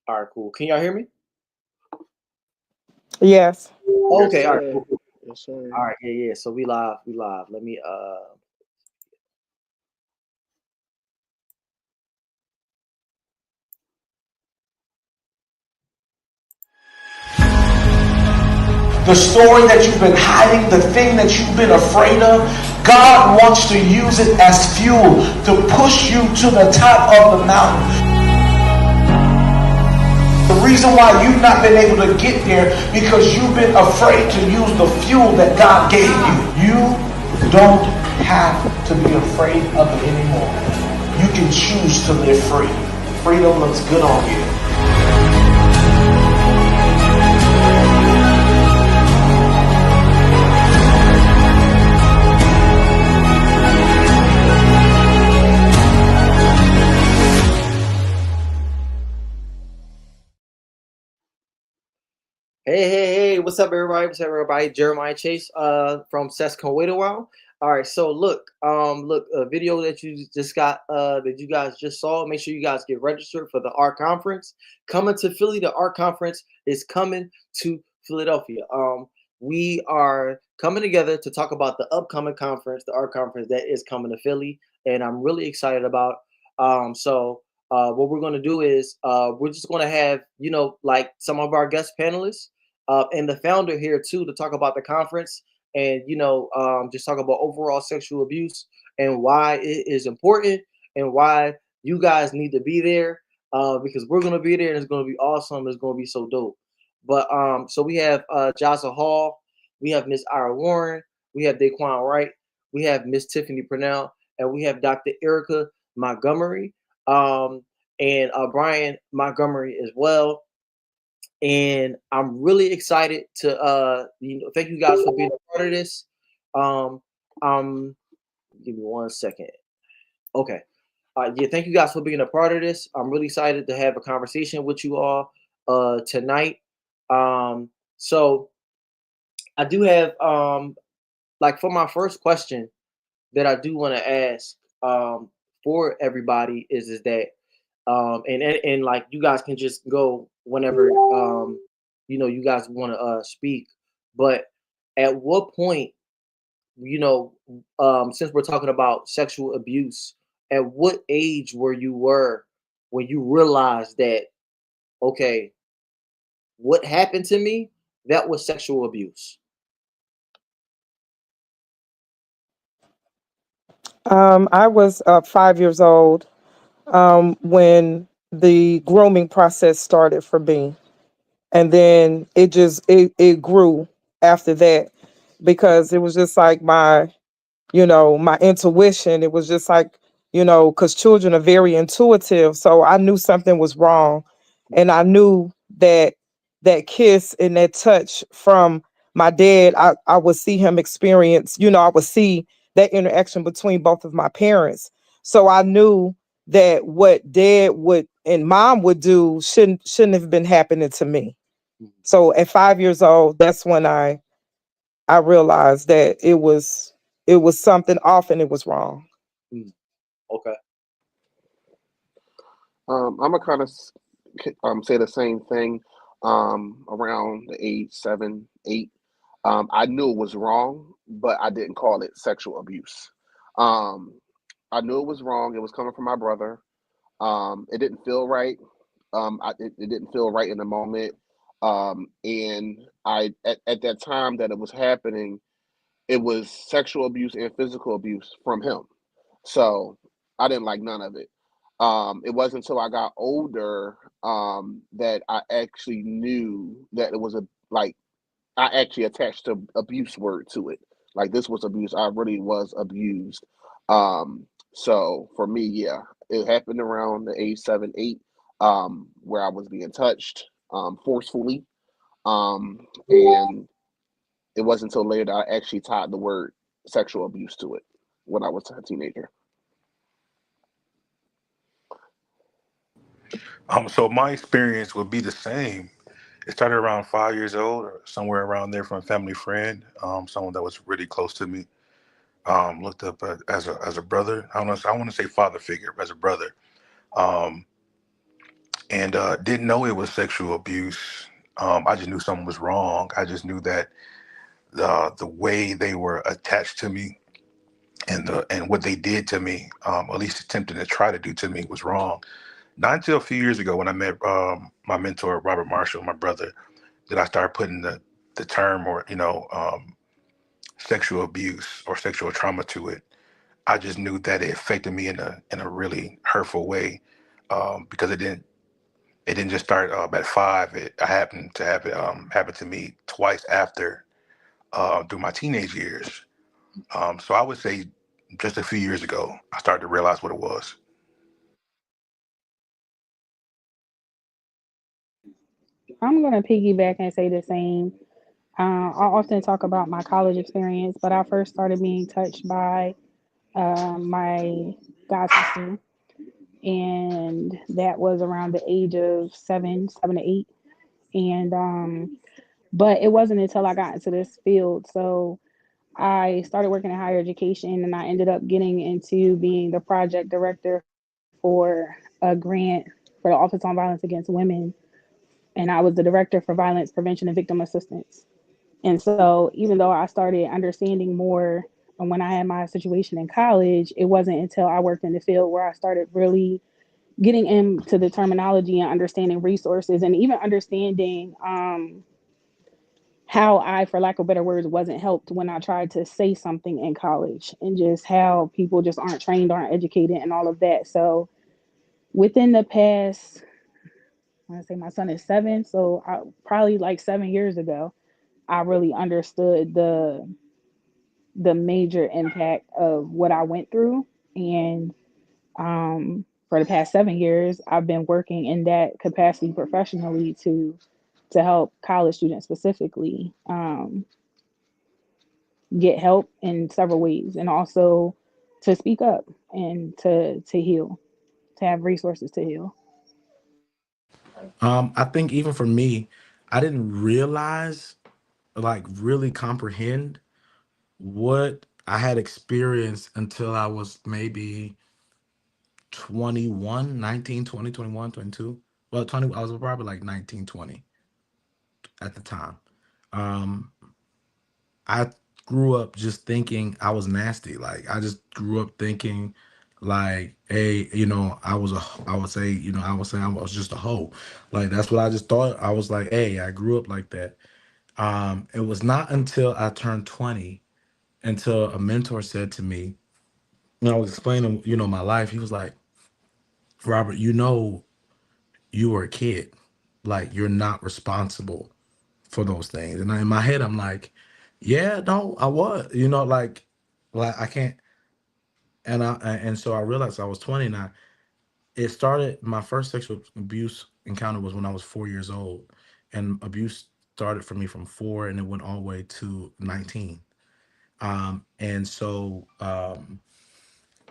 All right, cool. Can y'all hear me? Yes. Yes, Okay, all right, sir. cool, cool. Yes, sir. All right, yeah, yeah. So we live, we live. Let me The story that you've been hiding, the thing that you've been afraid of, God wants to use it as fuel to push you to the top of the mountain. The reason why you've not been able to get there because you've been afraid to use the fuel that God gave you. You don't have to be afraid of it anymore. You can choose to live free. Freedom looks good on you. hey, what's up, everybody? What's up, everybody? Jeremiah Chase, from Sets Can Wait a While. All right, so look, a video that you just got, that you guys just saw. Make sure you guys get registered for the Ark Conference coming to Philly. The Ark Conference is coming to Philadelphia. We are coming together to talk about the upcoming conference, the Ark Conference that is coming to Philly, and I'm really excited about. What we're going to do is we're just going to have, like some of our guest panelists and the founder here too to talk about the conference and, just talk about overall sexual abuse and why it is important and why you guys need to be there, because we're going to be there and it's going to be awesome. It's going to be so dope. But so we have Jocelyn Hall, we have Miss Ira Warren, we have Daquan Wright, we have Miss Tiffany Purnell, and we have Dr. Erica Montgomery, um, and Brian Montgomery as well. And I'm really excited to thank you guys for being a part of this. Um, um, Give me 1 second. Okay. Yeah, thank you guys for being a part of this. I'm really excited to have a conversation with you all tonight. Um, so I do have like for my first question that I do want to ask for everybody is that and like you guys can just go whenever you guys want to speak, but at what point, you know since we're talking about sexual abuse, at what age were when you realized that, okay, what happened to me, that was sexual abuse? I was 5 years old when the grooming process started for me, and then it grew after that because it was just like my intuition. It was just like, because children are very intuitive. So I knew something was wrong. And I knew that that kiss and that touch from my dad, I would see him experience, I would see that interaction between both of my parents. So I knew that what dad would and mom would do shouldn't have been happening to me. So at 5 years old, that's when I realized that it was something off and it was wrong. Mm, okay. I'm gonna kind of say the same thing. Around the age 7, 8, I knew it was wrong, but I didn't call it sexual abuse. Um, I knew it was wrong. It was coming from my brother. It didn't feel right. It didn't feel right in the moment. And at that time that it was happening, it was sexual abuse and physical abuse from him. So I didn't like none of it. It wasn't until I got older that I actually knew that it was a like I actually attached the abuse word to it. Like this was abuse. I really was abused. So for me, yeah, it happened around the age 7, 8, where I was being touched forcefully. And it wasn't until later that I actually tied the word sexual abuse to it when I was a teenager. So my experience would be the same. It started around 5 years old or somewhere around there from a family friend, someone that was really close to me. Looked up as a brother. I want to say father figure as a brother. Um, and didn't know it was sexual abuse. I just knew something was wrong. I just knew that the way they were attached to me and what they did to me, at least attempting to try to do to me, was wrong. Not until a few years ago when I met my mentor Robert Marshall, my brother, did I start putting the term or sexual abuse or sexual trauma to it. I just knew that it affected me in a really hurtful way, because it didn't just start at 5. I happened to have it happen to me twice after, through my teenage years. So I would say just a few years ago, I started to realize what it was. I'm going to piggyback and say the same. I often talk about my college experience, but I first started being touched by my god sister, and that was around the age of 7 to 8. And but it wasn't until I got into this field. So I started working in higher education, and I ended up getting into being the project director for a grant for the Office on Violence Against Women, and I was the director for violence prevention and victim assistance. And so, even though I started understanding more when I had my situation in college, it wasn't until I worked in the field where I started really getting into the terminology and understanding resources and even understanding how I, for lack of better words, wasn't helped when I tried to say something in college, and just how people just aren't trained, aren't educated, and all of that. So, within the past, I want to say my son is 7, so probably like 7 years ago, I really understood the major impact of what I went through. And for the past 7 years, I've been working in that capacity professionally to help college students specifically get help in several ways, and also to speak up and to heal, to have resources to heal. I think even for me, I didn't realize, like, really comprehend what I had experienced until I was maybe 21, 19, 20, 21, 22. Well, 20, I was probably like 19, 20 at the time. Um, I grew up just thinking I was nasty. Like, I just grew up thinking, like, hey, I would say, I would say I was just a hoe. Like, that's what I just thought. I was like, hey, I grew up like that. It was not until I turned 20 until a mentor said to me, when I was explaining, my life, he was like, Robert, you were a kid. Like, you're not responsible for those things. And in my head, I'm like, yeah, no, I was, like I can't. And so I realized I was 20 now. It started, my first sexual abuse encounter was when I was 4 years old. And abuse started for me from 4 and it went all the way to 19. And so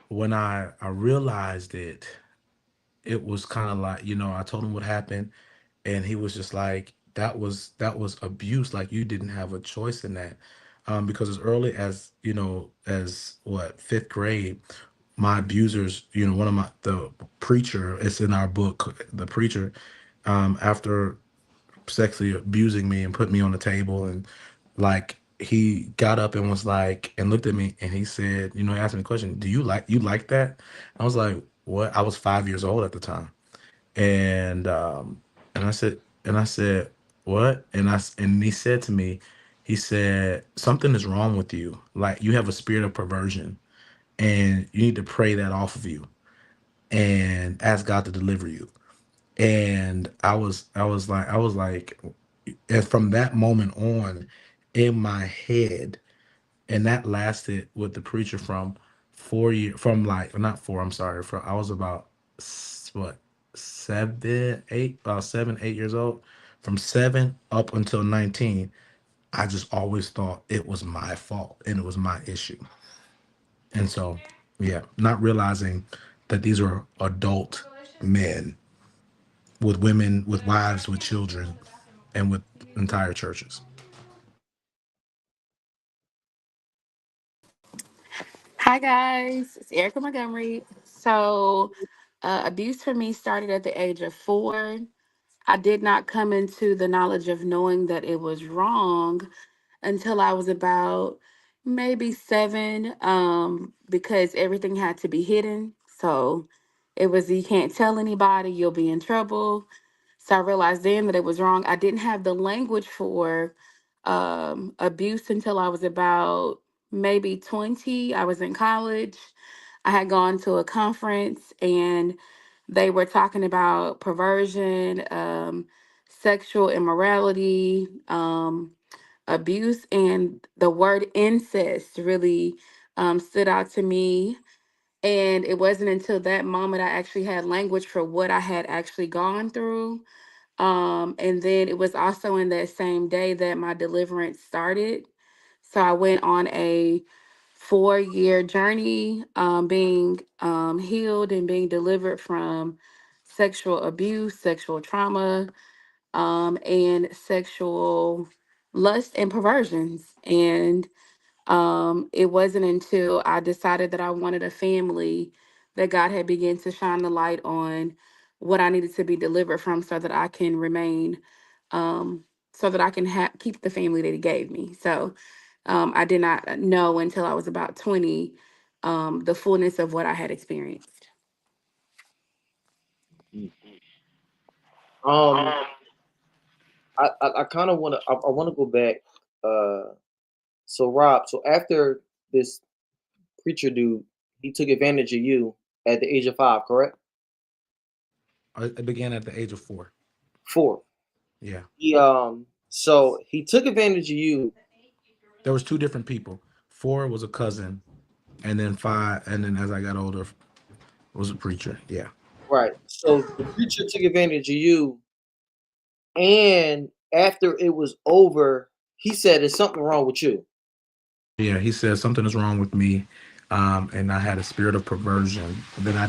when I realized it, it was kind of like, I told him what happened, and he was just like, that was abuse. Like, you didn't have a choice in that. Because as early as, as what, fifth grade, my abusers, one of the preacher, it's in our book, the preacher, after sexually abusing me and put me on the table, and like, he got up and was like, and looked at me, and he said, he asked me a question, do you like that? I was like, what? I was 5 years old at the time. And um and i said and i said what? And he said to me, he said, something is wrong with you. Like, you have a spirit of perversion, and you need to pray that off of you and ask God to deliver you. And I was like, and from that moment on, in my head, and that lasted with the preacher from 4 years, from, like, not four, I'm sorry, from, I was about what, 7, 8, about 7, 8 years old. From 7 up until 19, I just always thought it was my fault and it was my issue. And so, yeah, not realizing that these are adult men with women, with wives, with children, and with entire churches. Hi guys, it's Erica Montgomery. So Abuse for me started at the age of 4. I did not come into the knowledge of knowing that it was wrong until I was about maybe 7, because everything had to be hidden. So it was, you can't tell anybody, you'll be in trouble. So I realized then that it was wrong. I didn't have the language for abuse until I was about maybe 20. I was in college. I had gone to a conference and they were talking about perversion, sexual immorality, abuse, and the word incest really stood out to me. And it wasn't until that moment I actually had language for what I had actually gone through. And then it was also in that same day that my deliverance started. So I went on a 4-year journey, being healed and being delivered from sexual abuse, sexual trauma, and sexual lust and perversions. And it wasn't until I decided that I wanted a family that God had begun to shine the light on what I needed to be delivered from so that I can remain, so that I can keep the family that He gave me. So I did not know until I was about 20, the fullness of what I had experienced. Mm. Um, I kind of want to I want to go back. So Rob, so after this preacher dude, he took advantage of you at the age of 5, correct? It began at the age of 4. 4. Yeah. So he took advantage of you. There was 2 different people. 4 was a cousin, and then 5, and then as I got older, was a preacher. Yeah. Right. So the preacher took advantage of you, and after it was over, he said, "There's something wrong with you." Yeah, he said something is wrong with me, and I had a spirit of perversion that I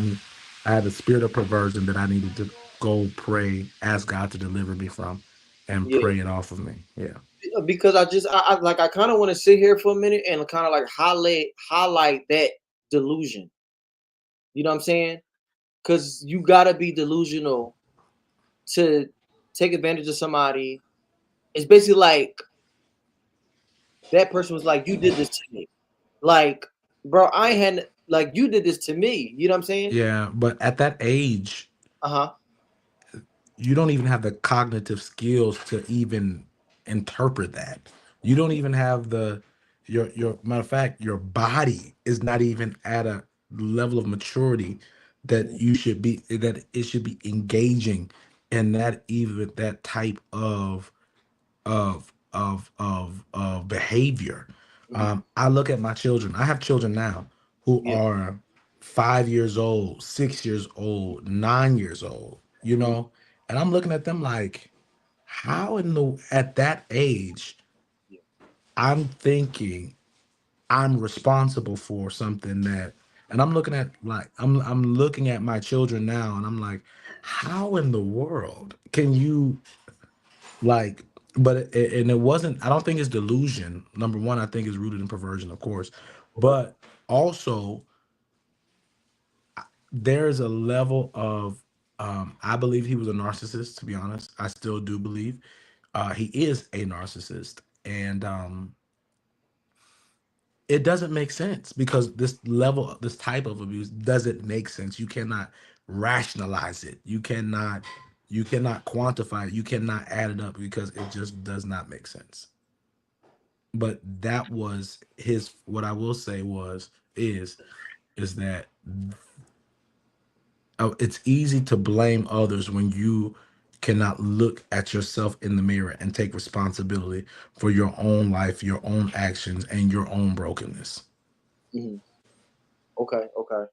had a spirit of perversion that I needed to go pray, ask God to deliver me from, and Yeah. pray it off of me. Yeah. Because I like I kind of want to sit here for a minute and kind of like highlight that delusion. You know what I'm saying? Because you gotta be delusional to take advantage of somebody. It's basically like that person was like, "You did this to me." Like, bro, I had like you did this to me. You know what I'm saying? Yeah, but at that age, Uh huh. you don't even have the cognitive skills to even interpret that. You don't even have the your matter of fact, your body is not even at a level of maturity that you should be that it should be engaging in that type of behavior. Hmm. I look at my children. I have children now who Yeah. are 5 years old, 6 years old, 9 years old. Hmm. And I'm looking at them like, how in the at that age, Yeah. I'm thinking I'm responsible for something that, and I'm looking at I'm looking at my children now, and I'm like, how in the world can you like, but and it wasn't, I don't think it's delusion. Number one, I think it's rooted in perversion, of course, Okay. but also there's a level of I believe he was a narcissist, to be honest. I still do believe he is a narcissist, and it doesn't make sense because this type of abuse doesn't make sense. You cannot rationalize it. You cannot quantify it. You cannot add it up because it just does not make sense. But that was his, what I will say is that it's easy to blame others when you cannot look at yourself in the mirror and take responsibility for your own life, your own actions, and your own brokenness. Hmm. Okay. Okay.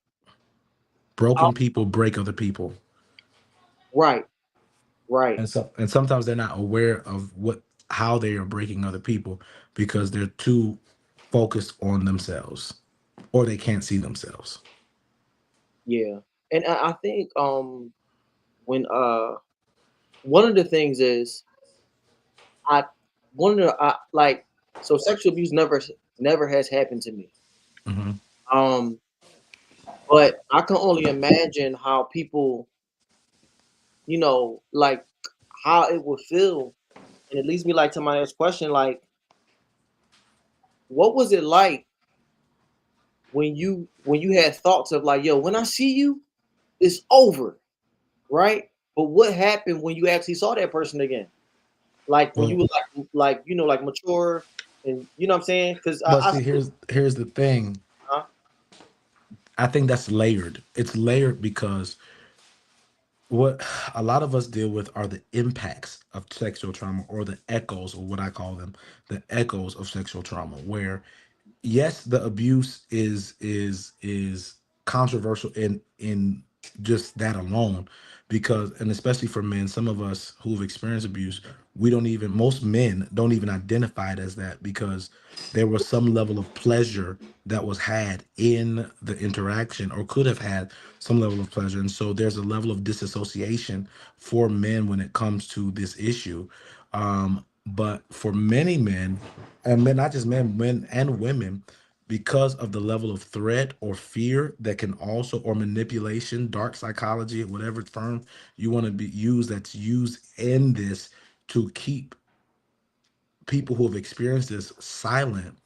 Broken people break other people, Right. Right. and sometimes they're not aware of how they are breaking other people because they're too focused on themselves or they can't see themselves. Yeah. And I think when one of the things is I one of the like so sexual abuse never has happened to me. Hmm. Um But I can only imagine how people, like how it would feel. And it leads me like to my next question, like, what was it like when you had thoughts of like, yo, when I see you, it's over, right? But what happened when you actually saw that person again? Like when you Well, were like like mature, and you know what I'm saying? Because but I see, still, here's the thing. huh? I think that's layered. It's layered because what a lot of us deal with are the impacts of sexual trauma, or the echoes, or what I call them, the echoes of sexual trauma, where yes, the abuse is controversial in just that alone, because, and especially for men, some of us who've experienced abuse, we don't even, most men don't even identify it as that, because there was some level of pleasure that was had in the interaction, or could have had some level of pleasure. And so there's a level of disassociation for men when it comes to this issue. But for many men, and men, not just men, men and women, because of the level of threat or fear that can also, or manipulation, dark psychology, whatever term you want to be used, that's used in this to keep people who have experienced this silent.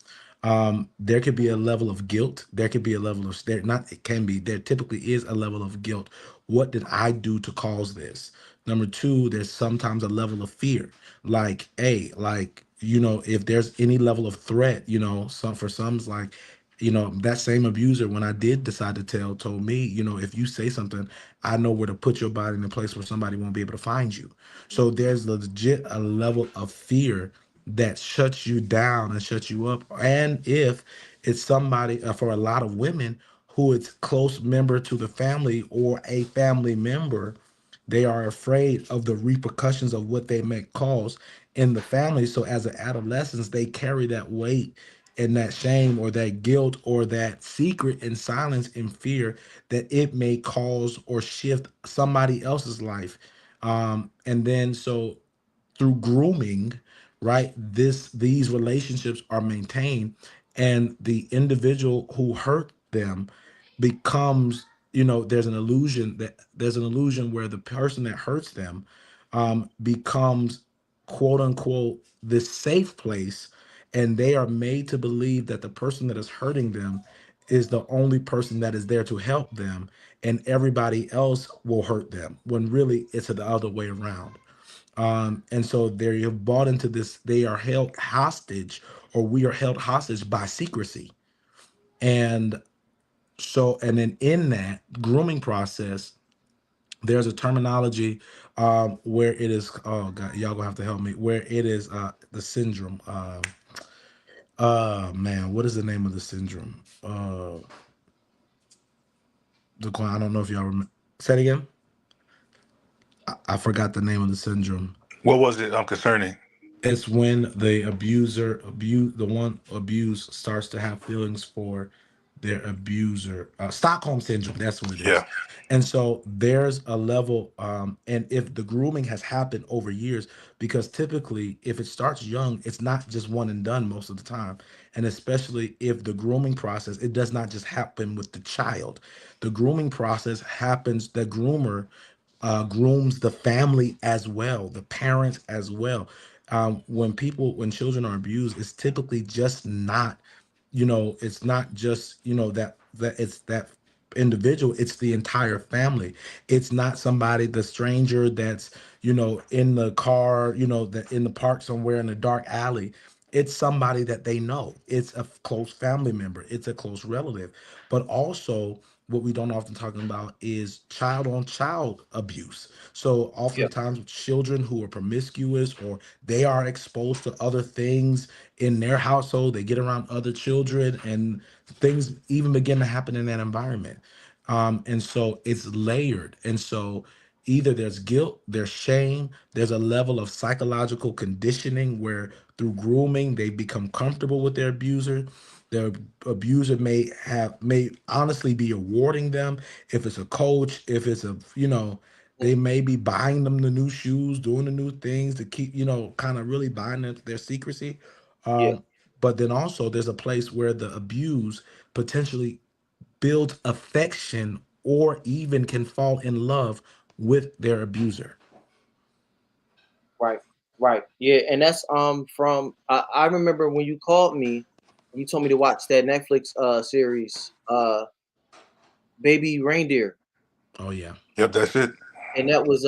There could be a level of guilt. There could be a level of, there not, it can be, there typically is a level of guilt. What did I do to cause this? Number two, there's sometimes a level of fear. Like, hey, like, if there's any level of threat, some, for some's like, that same abuser, when I did decide to tell, told me, if you say something, I know where to put your body in a place where somebody won't be able to find you. So there's legit a level of fear that shuts you down and shuts you up. And if it's somebody, for a lot of women, who it's close member to the family or a family member, they are afraid of the repercussions of what they may cause in the family. So as an adolescent, they carry that weight and that shame, or that guilt, or that secret and silence and fear that it may cause or shift somebody else's life. And then so through grooming, right, these relationships are maintained, and the individual who hurt them becomes, there's an illusion where the person that hurts them becomes, quote unquote, this safe place, and they are made to believe that the person that is hurting them is the only person that is there to help them, and everybody else will hurt them, when really it's the other way around. And so they have bought into this, they are held hostage, or we are held hostage by secrecy. And so, and then in that grooming process, there's a terminology where it is, oh God, y'all gonna have to help me, where it is the syndrome. Man, what is the name of the syndrome? I don't know if y'all remember. Say it again. I forgot the name of the syndrome. What was it concerning? It's when the the one abused starts to have feelings for their abuser. Stockholm syndrome, that's what it is. Yeah. And so there's a level, and if the grooming has happened over years, because typically if it starts young, it's not just one and done most of the time. And especially if the grooming process, it does not just happen with the child. The grooming process happens, the groomer grooms the family as well, the parents as well. When children are abused, it's typically just not, it's not just, that it's that individual, it's the entire family. It's not somebody, the stranger that's, in the car, that in the park somewhere in a dark alley. It's somebody that they know. It's a close family member. It's a close relative. But also, what we don't often talk about is child on child abuse. So Yeah, oftentimes children who are promiscuous, or they are exposed to other things in their household, they get around other children, and things even begin to happen in that environment. And so it's layered. And so either there's guilt, there's shame, there's a level of psychological conditioning where through grooming they become comfortable with their abuser. Their abuser may honestly be awarding them, if it's a coach, if it's a, they may be buying them the new shoes, doing the new things to keep, kind of really buying their secrecy. yeah, Um, but then also there's a place where the abuse potentially builds affection or even can fall in love with their abuser. Right, right. Yeah, and that's from I remember when you called me, you told me to watch that Netflix series, Baby Reindeer. Oh yeah. Yep, that's it. And that was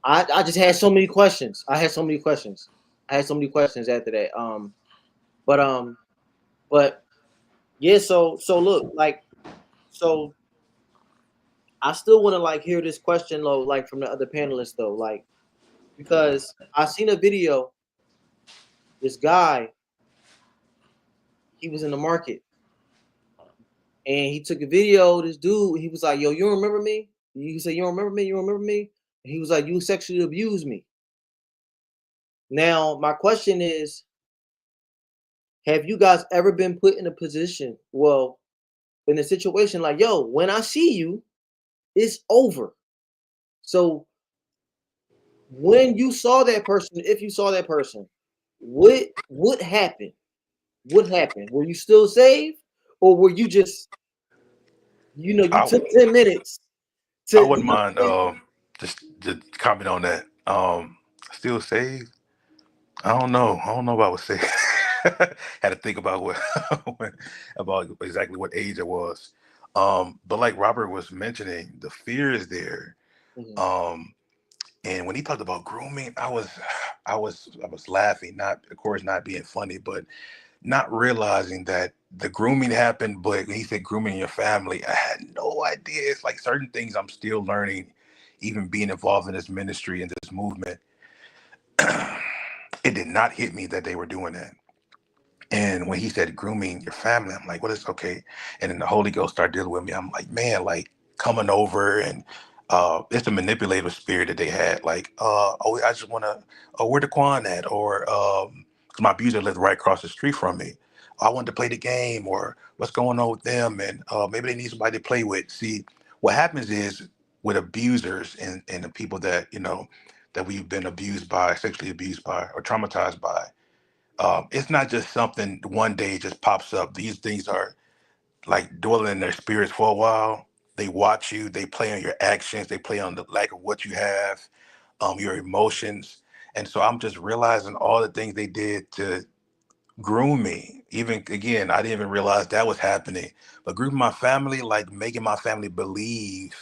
I just had so many questions. I had so many questions. I had so many questions after that. But but yeah, so look, like, so I still want to like hear this question though, like from the other panelists though, like, because I seen a video, this guy, he was in the market and he took a video, this dude, he was like, yo, you don't remember me? He said, you don't remember me? You don't remember me? And he was like, you sexually abused me. Now, my question is, have you guys ever been put in a position, well, in a situation like, yo, when I see you, it's over. So when you saw that person, if you saw that person, what happened? What happened? Were you still saved? Or were you just, you I took 10 minutes I to, wouldn't mind just comment on that. Still saved? I don't know. I don't know if I would say. Had to think about about exactly what age it was. But like Robert was mentioning, the fear is there. Mhm. Um, and when he talked about grooming, I was laughing, not of course not being funny, but not realizing that the grooming happened. But when he said grooming your family, I had no idea. It's like certain things I'm still learning, even being involved in this ministry and this movement. It did not hit me that they were doing that. And when he said grooming your family, I'm like, what is okay? And then the Holy Ghost started dealing with me. I'm like, man, like coming over and it's a manipulative spirit that they had. Like, oh, I just want to, oh, where the Quan at? Or 'cause my abuser lived right across the street from me. I wanted to play the game, or what's going on with them, and maybe they need somebody to play with. See, what happens is with abusers and the people that that we've been abused by, sexually abused by, or traumatized by, it's not just something one day it just pops up. These things are like dwelling in their spirits for a while. They watch you, they play on your actions, they play on the lack of what you have, your emotions. And so I'm just realizing all the things they did to groom me. Even again, I didn't even realize that was happening. But grooming my family, like making my family believe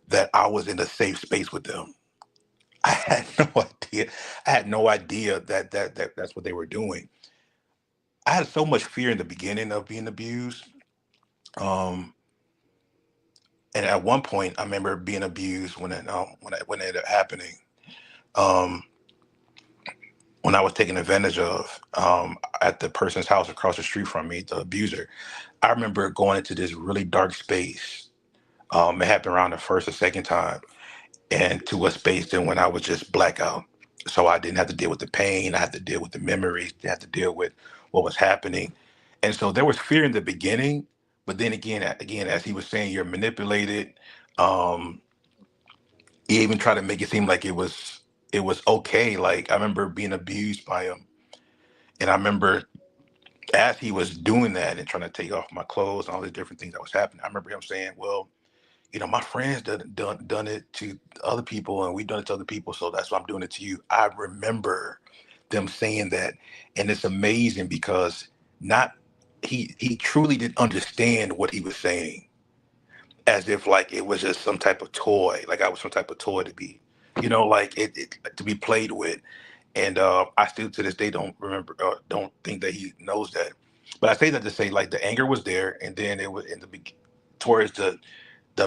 that I was in a safe space with them. I had no idea. I had no idea that that's what they were doing. I had so much fear in the beginning of being abused. Um, and at one point, I remember being abused when it ended up happening. Um, when I was taken advantage of at the person's house across the street from me, the abuser. I remember going into this really dark space. It happened around the first or second time, and to a space then when I was just blackout. So I didn't have to deal with the pain. I had to deal with the memories. I had to deal with what was happening. And so there was fear in the beginning, but then again, as he was saying, you're manipulated. Um, he even tried to make it seem like it was okay. Like I remember being abused by him, and I remember as he was doing that and trying to take off my clothes and all these different things that was happening. I remember him saying, "Well, my friends done it to other people, and we've done it to other people, so that's why I'm doing it to you." I remember them saying that, and it's amazing because not he truly didn't understand what he was saying, as if like it was just some type of toy, like I was some type of toy to be, like it to be played with. And I still to this day don't remember, don't think that he knows that. But I say that to say like the anger was there, and then it was towards the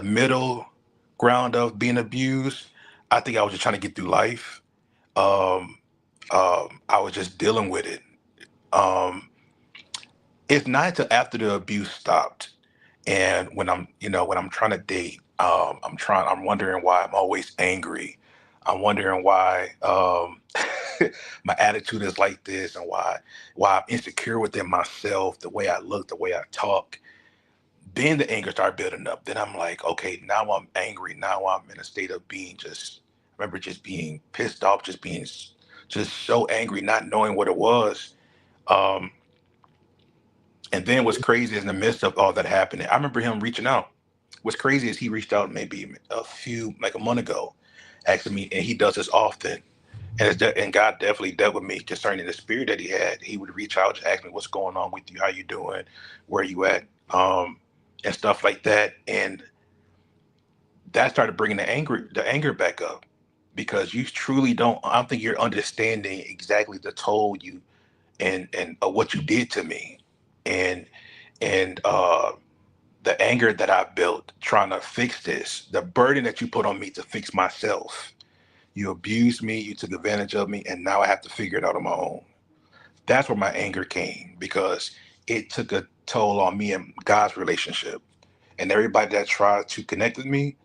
middle ground of being abused. I think I was just trying to get through life. Um, I was just dealing with it. Um, it's not until after the abuse stopped, and when I'm trying to date, I'm wondering why I'm always angry. I'm wondering why my attitude is like this, and why I'm insecure within myself, the way I look, the way I talk. Then the anger started building up. Then I'm like, okay, now I'm angry. Now I'm in a state of being I remember just being pissed off, just being just so angry, not knowing what it was. Um, And then what's crazy is in the midst of all that happening, I remember him reaching out. What's crazy is he reached out maybe like a month ago, asking me, and he does this often. And God definitely dealt with me concerning the spirit that he had. He would reach out to ask me, "What's going on with you? How you doing? Where you at?" And stuff like that. And that started bringing the anger back up, because you truly don't. I don't think you're understanding exactly the toll you and what you did to me, and and the anger that I built trying to fix this, the burden that you put on me to fix myself. You abused me, you took advantage of me, and now I have to figure it out on my own. That's where my anger came, because it took a toll on me and God's relationship. And everybody that tried to connect with me,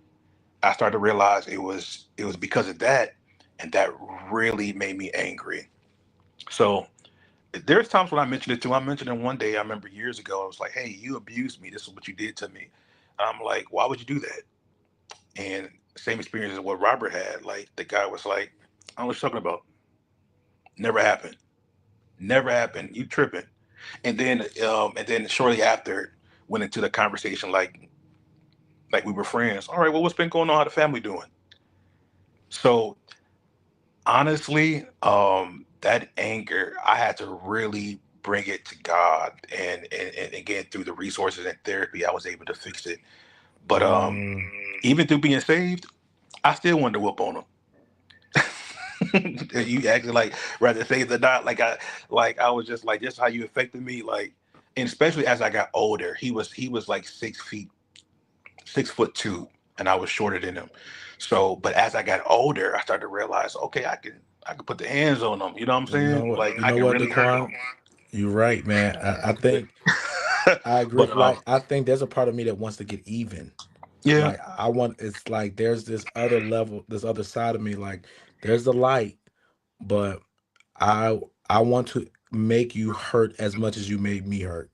I started to realize it was because of that, and that really made me angry. So there's times when I mentioned it too. I mentioned it one day. I remember years ago. I was like, "Hey, you abused me. This is what you did to me." I'm like, "Why would you do that?" And same experience as what Robert had. Like the guy was like, "I don't know what you're talking about. Never happened. Never happened. You tripping?" And then shortly after went into the conversation like we were friends. All right, well, what's been going on? How the family doing? So honestly, that anger, I had to really bring it to God, and again through the resources and therapy, I was able to fix it. But even through being saved, I still wanted to whoop on him. You actually like rather saved than not. Like I was just like, just how you affected me. Like, and especially as I got older, he was like 6 feet, 6'2", and I was shorter than him. So, but as I got older, I started to realize, okay, I can put the hands on them. You know what I'm You know saying? what? Like You I know can what, really hurt Daquan? You're right, man. I think them. I agree. But Like, I think there's a part of me that wants to get even. yeah, Like, I want. It's like there's this other level, this other side of me. Like, there's the light, but I I want to make you hurt as much as you made me hurt.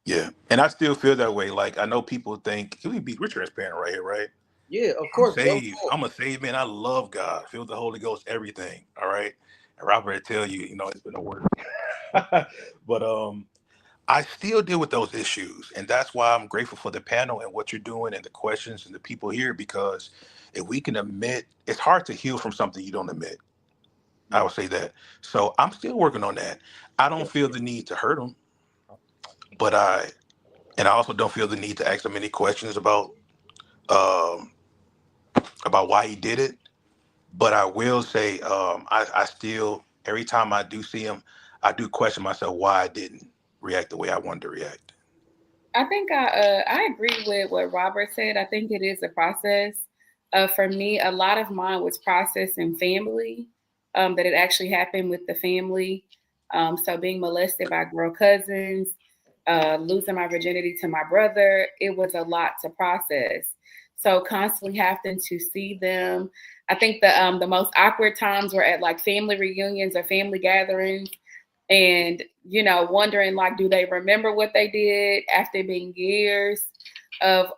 yeah, and I still feel that way. Like I know people think we're transparent right here, right? Yeah, of I'm course, go saved. for I'm a saved man. I love God. Feel the Holy Ghost, everything. All right. And Robert will tell you, it's been a work. But I still deal with those issues. And that's why I'm grateful for the panel and what you're doing and the questions and the people here, because if we can admit, it's hard to heal from something you don't admit. I it. would say that. So I'm still working on that. I Yeah. don't feel the need to hurt them, but I also don't feel the need to ask them any questions um, about why he did it. But I will say, I still, every time I do see him, I do question myself why I didn't react the way I wanted to react. I think I agree with what Robert said. I think it is a process. For me, a lot of mine was process in family. That it actually happened with the family. So being molested by girl cousins, losing my virginity to my brother, it was a lot to process. So constantly having to see them. I think the most awkward times were at like family reunions or family gatherings, and wondering like, do they remember what they did after being years of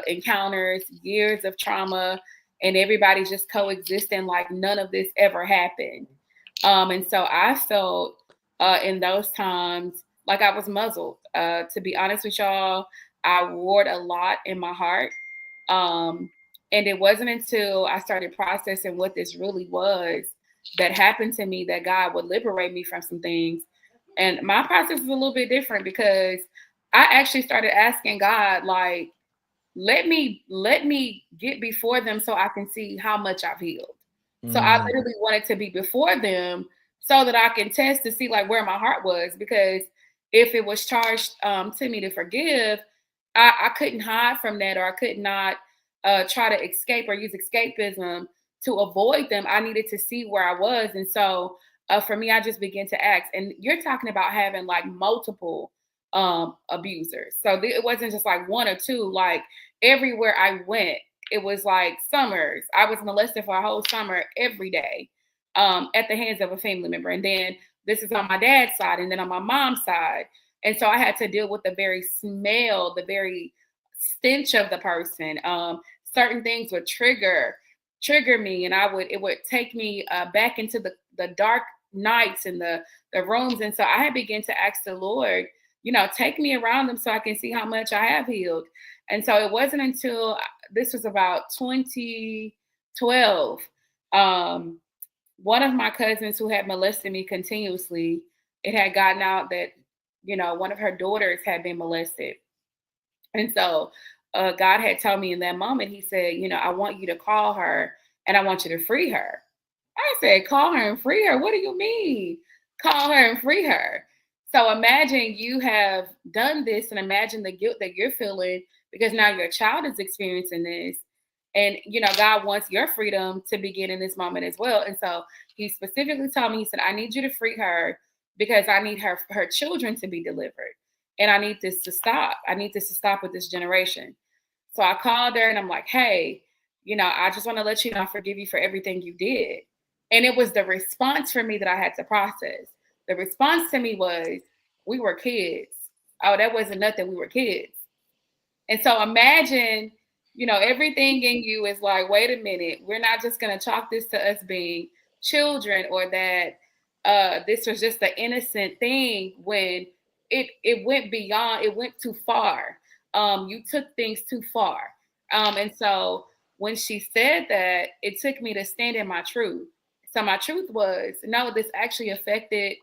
encounters, years of trauma, and everybody just coexisting like none of this ever happened. And so I felt in those times like I was muzzled. To be honest with y'all, I warred a lot in my heart. um, and it wasn't until I started processing what this really was that happened to me that God would liberate me from some things. And my process is a little bit different because I actually started asking God, like, let me get before them so I can see how much I've healed. So I Mm, literally wanted to be before them so that I can test to see like where my heart was, because if it was charged to me to forgive, I couldn't hide from that, or I could not try to escape or use escapism to avoid them. I needed to see where I was. And so for me, I just began to ask. And you're talking about having like multiple abusers. So it wasn't just like one or two. Like everywhere I went, it was like summers. I was molested for a whole summer every day at the hands of a family member. And then this is on my dad's side, and then on my mom's side. And so I had to deal with the very smell, the very stench of the person. Certain things would trigger me, and it would take me back into the dark nights and the rooms. And so I had begun to ask the Lord take me around them so I can see how much I have healed. And so it wasn't until this was about 2012. One of my cousins who had molested me continuously, it had gotten out that, one of her daughters had been molested. And so God had told me in that moment, he said, I want you to call her and I want you to free her. I said, call her and free her. What do you mean? Call her and free her. So imagine you have done this and imagine the guilt that you're feeling because now your child is experiencing this. And, God wants your freedom to begin in this moment as well. And so he specifically told me, he said, I need you to free her because I need her children to be delivered. And I need this to stop. I need this to stop with this generation. So I called her and I'm like, hey, I just want to let you know I forgive you for everything you did. And it was the response for me that I had to process. The response to me was, we were kids. Oh, that wasn't nothing. We were kids. And so imagine, everything in you is like, wait a minute, we're not just going to chalk this to us being children or that this was just an innocent thing when it went beyond, it went too far. You took things too far. And so when she said that, it took me to stand in my truth. So my truth was, no, this actually affected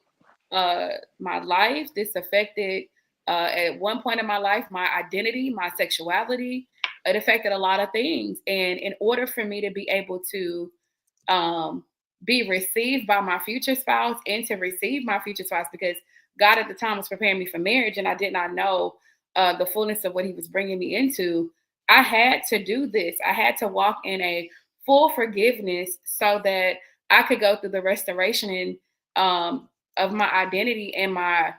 my life. This affected, at one point in my life, my identity, my sexuality. It affected a lot of things. And in order for me to be able to be received by my future spouse and to receive my future spouse, because God at the time was preparing me for marriage and I did not know the fullness of what he was bringing me into, I had to do this. I had to walk in a full forgiveness so that I could go through the restoration of my identity and my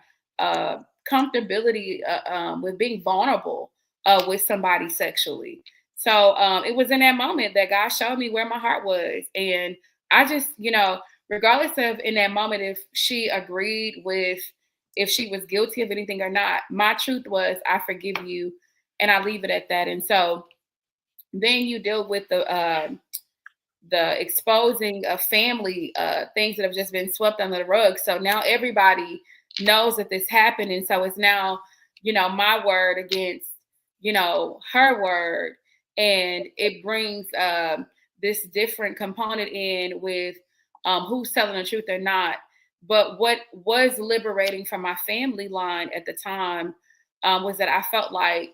comfortability with being vulnerable with somebody sexually. So it was in that moment that God showed me where my heart was. And I just, regardless of in that moment, if she agreed with, if she was guilty of anything or not, my truth was, I forgive you. And I leave it at that. And so then you deal with the exposing of family, things that have just been swept under the rug. So now everybody knows that this happened. And so it's now, my word against, her word. And it brings this different component in with who's telling the truth or not. But what was liberating from my family line at the time was that I felt like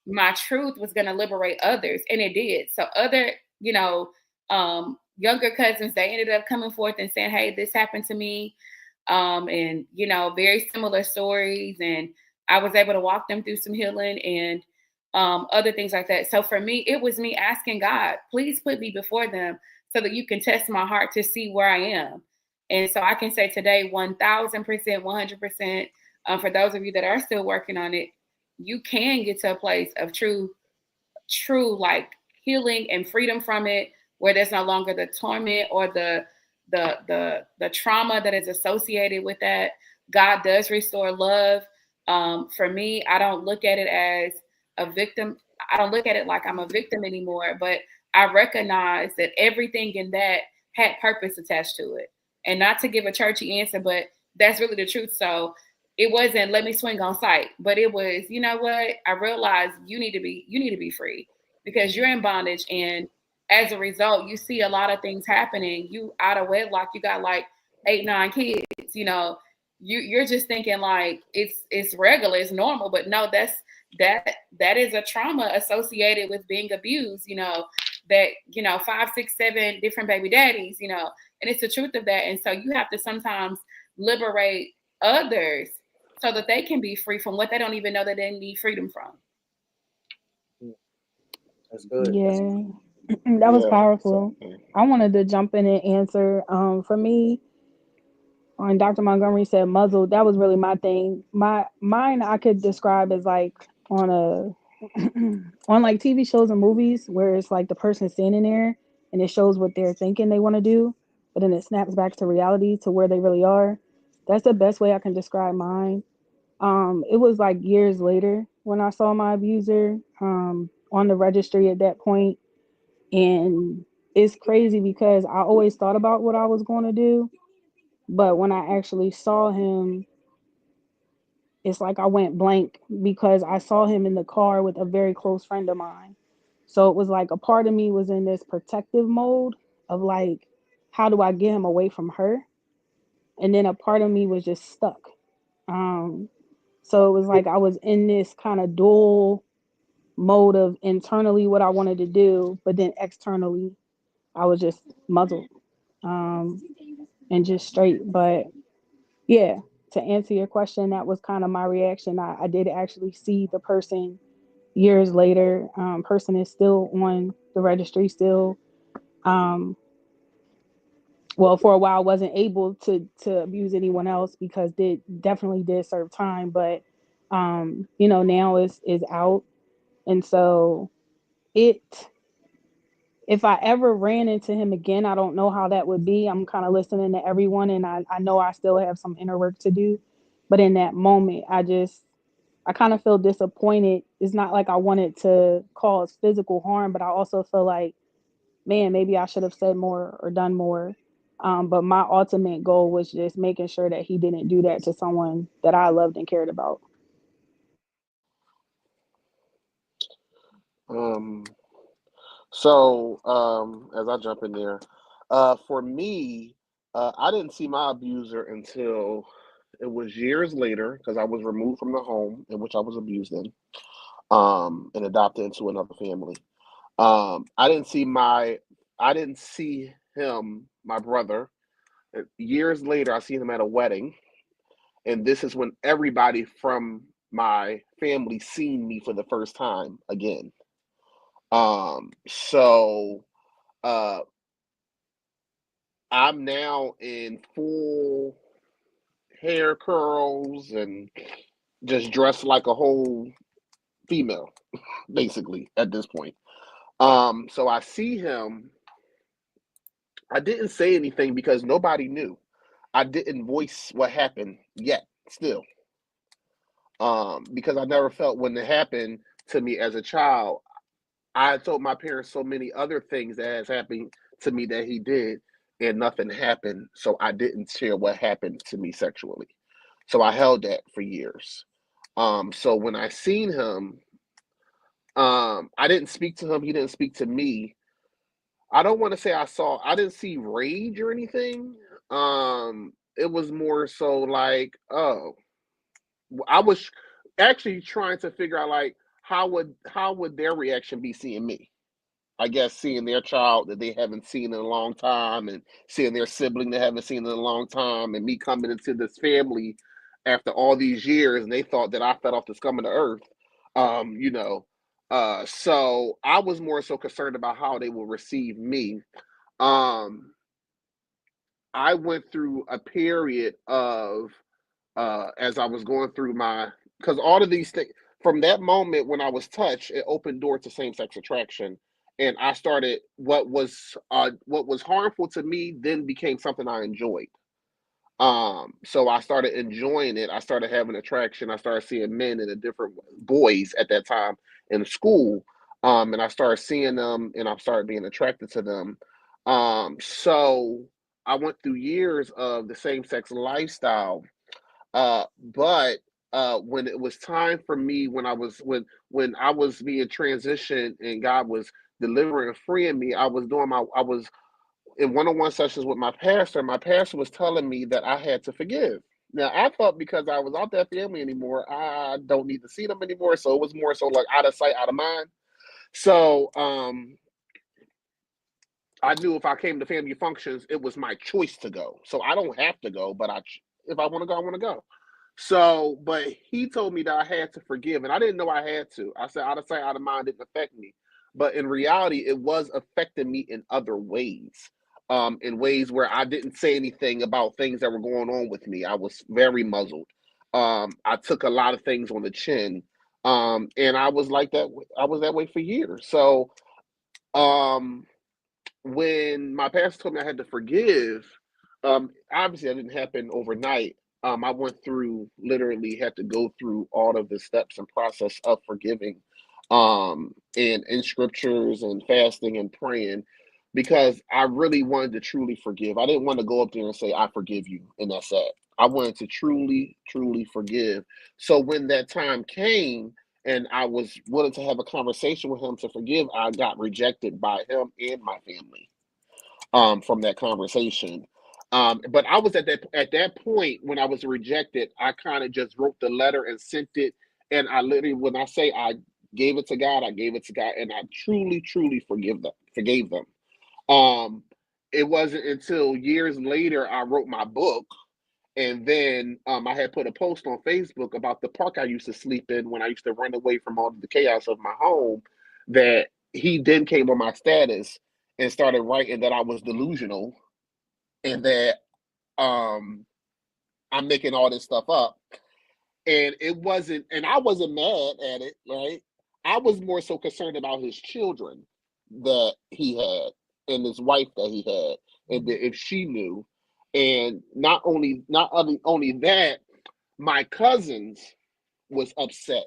my truth was going to liberate others. And it did. So other, younger cousins, they ended up coming forth and saying, hey, this happened to me. And, very similar stories. And I was able to walk them through some healing and other things like that. So for me, it was me asking God, please put me before them so that you can test my heart to see where I am. And so I can say today, 1000%, 100%, for those of you that are still working on it, you can get to a place of true like healing and freedom from it, where there's no longer the torment or the trauma that is associated with that. God does restore love. For me, I don't look at it as a victim. I don't look at it like I'm a victim anymore, but I recognize that everything in that had purpose attached to it. And not to give a churchy answer, but that's really the truth. So it wasn't let me swing on sight, but it was, you know what? I realized you need to be free because you're in bondage. And as a result, you see a lot of things happening. You out of wedlock, you got like 8, 9 kids, you're just thinking like it's regular, it's normal, but no, that is a trauma associated with being abused, that, 5, 6, 7 different baby daddies, and it's the truth of that. And so you have to sometimes liberate others so that they can be free from what they don't even know that they need freedom from. That's good. Yeah, that was Yeah. powerful. So, I wanted to jump in and answer. For me, when Dr. Montgomery said muzzle, that was really my thing. Mine I could describe as like on a on like TV shows and movies where it's like the person standing there and it shows what they're thinking they want to do, but then it snaps back to reality to where they really are. That's the best way I can describe mine. It was like years later when I saw my abuser on the registry at that point, and it's crazy because I always thought about what I was going to do, but when I actually saw him, it's like I went blank because I saw him in the car with a very close friend of mine. So it was like a part of me was in this protective mode of like, how do I get him away from her? And then a part of me was just stuck. Um, so it was like I was in this kind of dual mode of internally what I wanted to do, but then externally I was just muzzled um, and just straight. But yeah, to answer your question, that was kind of my reaction. I did actually see the person years later. Person is still on the registry, still. Um, well, for a while, wasn't able to abuse anyone else because did definitely did serve time, but now is out, and so it. If I ever ran into him again, I don't know how that would be. I'm kind of listening to everyone, and I know I still have some inner work to do, but in that moment, I kind of feel disappointed. It's not like I wanted to cause physical harm, but I also feel like, man, maybe I should have said more or done more. But my ultimate goal was just making sure that he didn't do that to someone that I loved and cared about. Um, so as I jump in there, for me, I didn't see my abuser until it was years later because I was removed from the home in which I was abused in, and adopted into another family. I didn't see I didn't see him, my brother. Years later, I seen him at a wedding, and this is when everybody from my family seen me for the first time again. So uh, I'm now in full hair curls and just dressed like a whole female, basically at this point. So I see him. I didn't say anything because nobody knew. I didn't voice what happened yet, still. Because I never felt when it happened to me as a child. I told my parents so many other things that has happened to me that he did, and nothing happened. So I didn't share what happened to me sexually. So I held that for years. So when I seen him, I didn't speak to him. He didn't speak to me. I don't want to say I didn't see rage or anything. It was more so like, oh, I was actually trying to figure out like how would their reaction be seeing me? I guess seeing their child that they haven't seen in a long time, and seeing their sibling they haven't seen in a long time, and me coming into this family after all these years, and they thought that I fell off the scum of the earth. Um, you know, so I was more so concerned about how they will receive me. Um, I went through a period of as I was going through my because all of these things from that moment when I was touched, it opened door to same sex attraction, and I started what was harmful to me then became something I enjoyed. So I started enjoying it. I started having attraction. I started seeing men and the different boys at that time in school. And I started seeing them and I started being attracted to them. So I went through years of the same sex lifestyle. But when it was time for me, when I was being transitioned and God was delivering and freeing me, I was in one-on-one sessions with my pastor. My pastor was telling me that I had to forgive. Now I thought because I was out that family anymore, I don't need to see them anymore. So it was more so like out of sight, out of mind. So I knew if I came to family functions, it was my choice to go. So I don't have to go, but if I want to go, I want to go. So, but he told me that I had to forgive, and I didn't know I had to. I said out of sight, out of mind didn't affect me, but in reality, it was affecting me in other ways. In ways where I didn't say anything about things that were going on with me. I was very muzzled. I took a lot of things on the chin, and I was like that. I was that way for years. So, um, when my pastor told me I had to forgive, obviously that didn't happen overnight. I went through literally had to go through all of the steps and process of forgiving, and in scriptures and fasting and praying, because I really wanted to truly forgive. I didn't want to go up there and say I forgive you and that's it. I wanted to truly, truly forgive. So when that time came and I was willing to have a conversation with him to forgive, I got rejected by him and my family from that conversation. But I was at that point when I was rejected, I kind of just wrote the letter and sent it. And I literally, when I say I gave it to God, I gave it to God, and I truly, truly forgave them. Um, it wasn't until years later I wrote my book, and then I had put a post on Facebook about the park I used to sleep in when I used to run away from all the chaos of my home. That he then came on my status and started writing that I was delusional and that um, I'm making all this stuff up. And it wasn't, and I wasn't mad at it, right? I was more so concerned about his children that he had and his wife that he had, and that if she knew. And not only that, my cousins was upset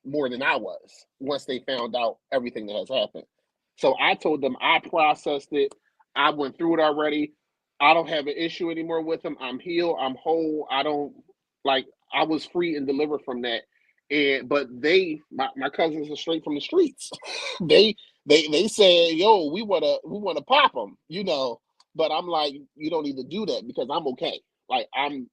more than I was once they found out everything that has happened. So I told them I processed it. I went through it already. I don't have an issue anymore with them. I'm healed. I'm whole. I don't like I was free and delivered from that. And but my cousins are straight from the streets. they they say, yo, we wanna pop them, But I'm like, you don't need to do that because I'm okay. Like I'm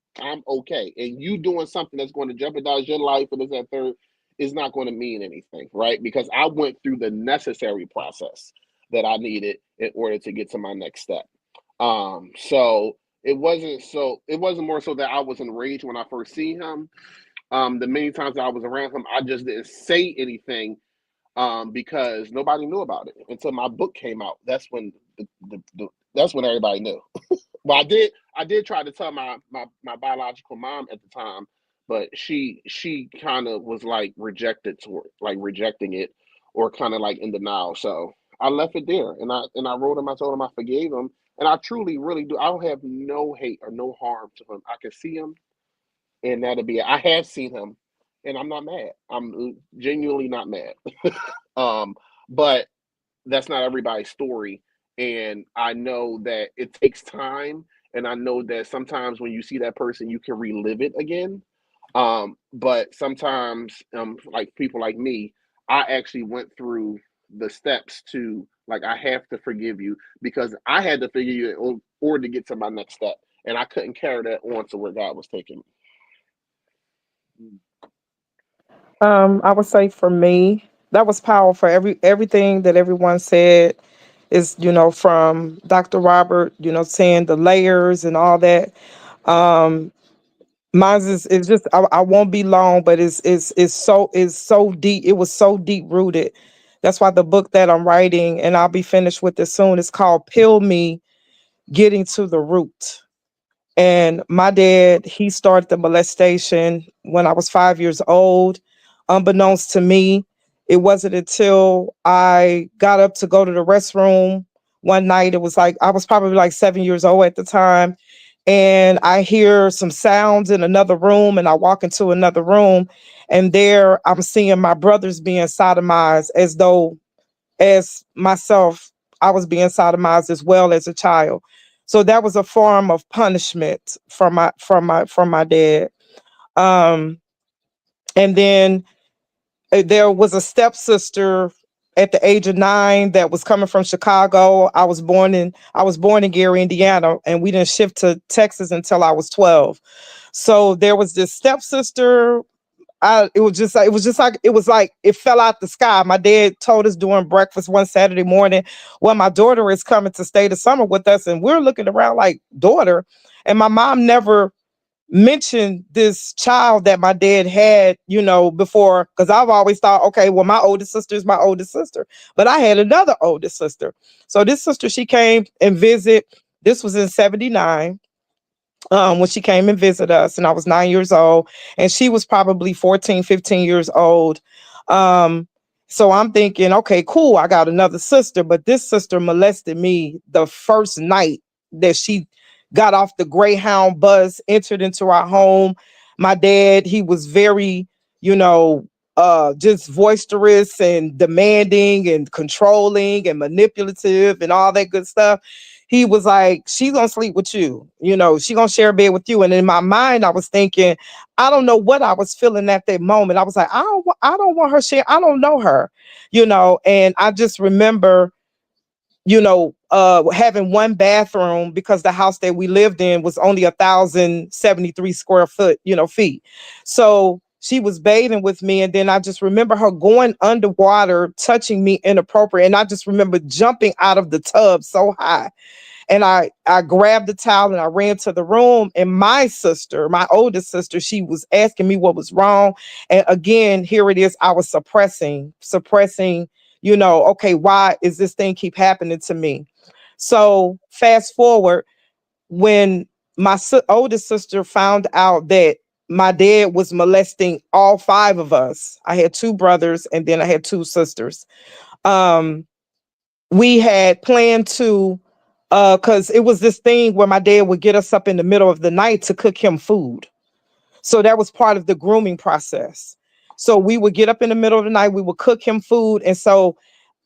okay. And you doing something that's going to jeopardize your life and this that third is not going to mean anything, right? Because I went through the necessary process that I needed in order to get to my next step. So it wasn't more so that I was enraged when I first see him. The many times that I was around him, I just didn't say anything because nobody knew about it until my book came out. That's when everybody knew. Well, I did try to tell my biological mom at the time, but she kind of was like rejecting it, or kind of like in denial. So I left it there, and I wrote him. I told him I forgave him, and I truly, really do. I don't have no hate or no harm to him. I can see him, and that'll be it. I have seen him, and I'm not mad. I'm genuinely not mad. Um, but that's not everybody's story. And I know that it takes time. And I know that sometimes when you see that person, you can relive it again. But sometimes, like people like me, I actually went through the steps to like, I have to forgive you because I had to forgive you in order to get to my next step. And I couldn't carry that on to where God was taking me. I would say for me, that was powerful. Everything that everyone said is, from Dr. Robert, saying the layers and all that. Um, Mine is just I won't be long, but it's so deep. It was so deep rooted. That's why the book that I'm writing, and I'll be finished with it soon, is called Pill Me, Getting to the Root. And my dad, he started the molestation when I was 5 years old. Unbeknownst to me, it wasn't until I got up to go to the restroom one night. It was like I was probably like 7 years old at the time. And I hear some sounds in another room, and I walk into another room, and there I'm seeing my brothers being sodomized as myself, I was being sodomized as well as a child. So that was a form of punishment from my dad. Um, and then there was a stepsister at the age of 9 that was coming from Chicago. I was born in Gary, Indiana, and we didn't shift to Texas until I was 12. So there was this stepsister. It was like it fell out the sky. My dad told us during breakfast one Saturday morning, well, my daughter is coming to stay the summer with us. And we're looking around like, daughter. And my mom never mentioned this child that my dad had, before, because I've always thought, okay, well, my oldest sister is my oldest sister. But I had another oldest sister. So this sister, she came and visit. This was in 79, when she came and visited us, and I was 9 years old, and she was probably 14, 15 years old. So I'm thinking, okay, cool, I got another sister, but this sister molested me the first night that she got off the Greyhound bus, entered into our home. My dad, he was very, just boisterous and demanding and controlling and manipulative and all that good stuff. he was like, she's gonna sleep with you, she gonna share a bed with you. And in my mind, I was thinking, I don't know what I was feeling at that moment. I was like, I don't want her share. I don't know her, and I just remember, having one bathroom because the house that we lived in was only 1,073 square feet. So she was bathing with me. And then I just remember her going underwater, touching me inappropriate. And I just remember jumping out of the tub so high. And I grabbed the towel and I ran to the room. And my sister, my oldest sister, she was asking me what was wrong. And again, here it is. I was suppressing, okay, why is this thing keep happening to me? So fast forward, when my oldest sister found out that my dad was molesting all five of us. I had two brothers and then I had two sisters. We had planned to, because it was this thing where my dad would get us up in the middle of the night to cook him food. So that was part of the grooming process. So we would get up in the middle of the night, we would cook him food. And so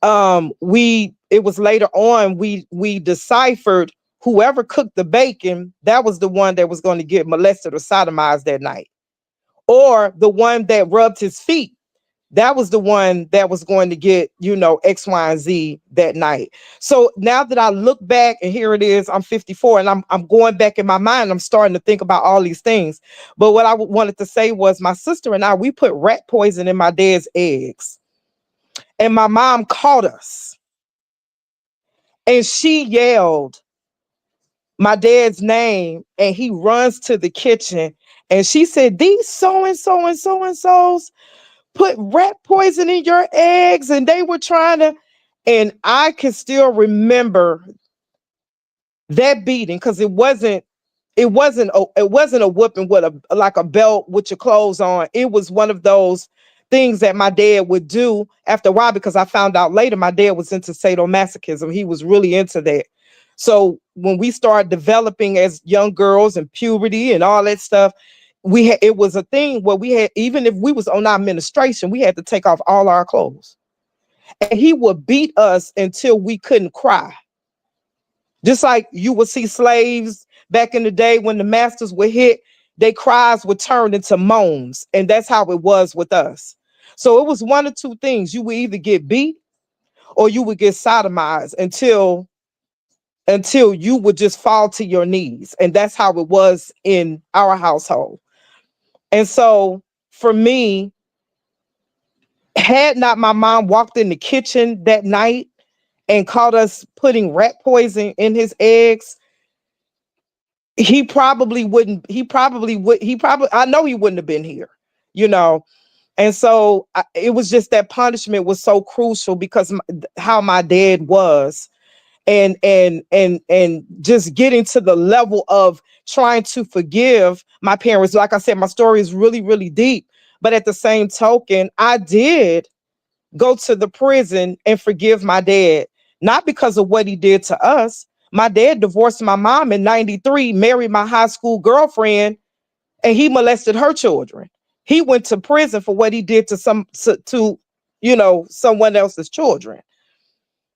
it was later on, we deciphered whoever cooked the bacon, that was the one that was going to get molested or sodomized that night. Or the one that rubbed his feet, that was the one that was going to get, X, Y, and Z that night. So now that I look back, and here it is, I'm 54, and I'm going back in my mind, I'm starting to think about all these things. But what I wanted to say was, my sister and I, we put rat poison in my dad's eggs. And my mom caught us. And she yelled my dad's name, and he runs to the kitchen. And she said, these so-and-so and so-and-sos put rat poison in your eggs, and they were trying to, and I can still remember that beating, because it wasn't a whooping with like a belt with your clothes on. It was one of those things that my dad would do after a while, because I found out later my dad was into sadomasochism. He was really into that. So when we started developing as young girls and puberty and all that stuff, it was a thing where we had, even if we was on our menstruation, we had to take off all our clothes. And he would beat us until we couldn't cry. Just like you would see slaves back in the day when the masters were hit, their cries would turn into moans. And that's how it was with us. So it was one of two things. You would either get beat or you would get sodomized until you would just fall to your knees. And that's how it was in our household. And so for me, had not my mom walked in the kitchen that night and caught us putting rat poison in his eggs, I know he wouldn't have been here, And so it was just that punishment was so crucial because how my dad was, and just getting to the level of trying to forgive my parents. Like I said, my story is really, really deep. But at the same token, I did go to the prison and forgive my dad, not because of what he did to us. My dad divorced my mom in 93, married my high school girlfriend, and he molested her children. He went to prison for what he did to someone else's children.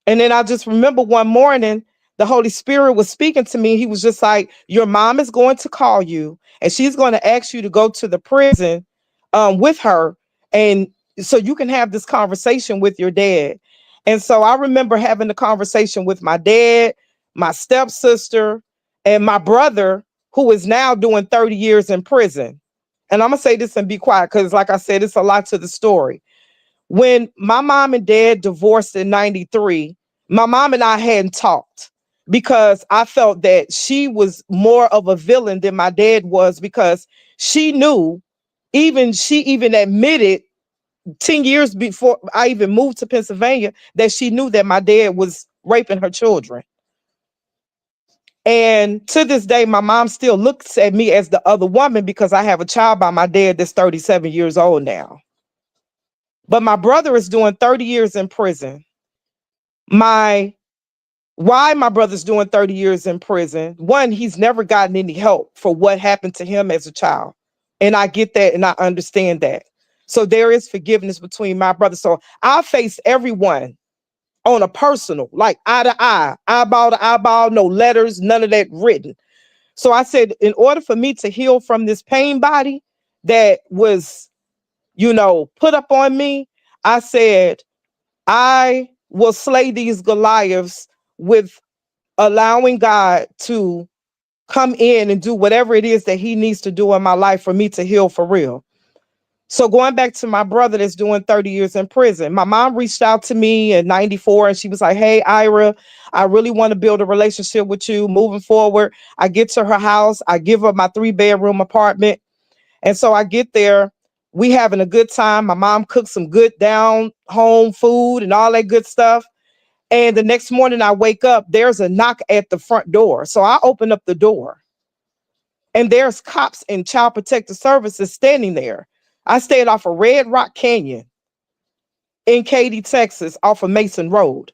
And then I just remember one morning, the Holy Spirit was speaking to me. He was just like, your mom is going to call you and she's going to ask you to go to the prison with her. And so you can have this conversation with your dad. And so I remember having the conversation with my dad, my stepsister, and my brother, who is now doing 30 years in prison. And I'm going to say this and be quiet because, like I said, it's a lot to the story. When my mom and dad divorced in 93, my mom and I hadn't talked because I felt that she was more of a villain than my dad was, because she knew, she even admitted 10 years before I even moved to Pennsylvania, that she knew that my dad was raping her children. And to this day, my mom still looks at me as the other woman because I have a child by my dad that's 37 years old now. But my brother is doing 30 years in prison. Why my brother's doing 30 years in prison? One, he's never gotten any help for what happened to him as a child. And I get that and I understand that. So there is forgiveness between my brothers. So I face everyone on a personal, like eye to eye, eyeball to eyeball, no letters, none of that written. So I said, in order for me to heal from this pain body that was, put up on me, I said, I will slay these Goliaths with allowing God to come in and do whatever it is that he needs to do in my life for me to heal for real. So going back to my brother that's doing 30 years in prison, my mom reached out to me in 94 and she was like, hey, Ira, I really want to build a relationship with you moving forward. I get to her house. I give her my 3-bedroom apartment. And so I get there. We having a good time. My mom cooked some good down home food and all that good stuff. And the next morning I wake up, there's a knock at the front door. So I open up the door and there's cops and child protective services standing there. I stayed off of Red Rock Canyon in Katy, Texas, off of Mason Road.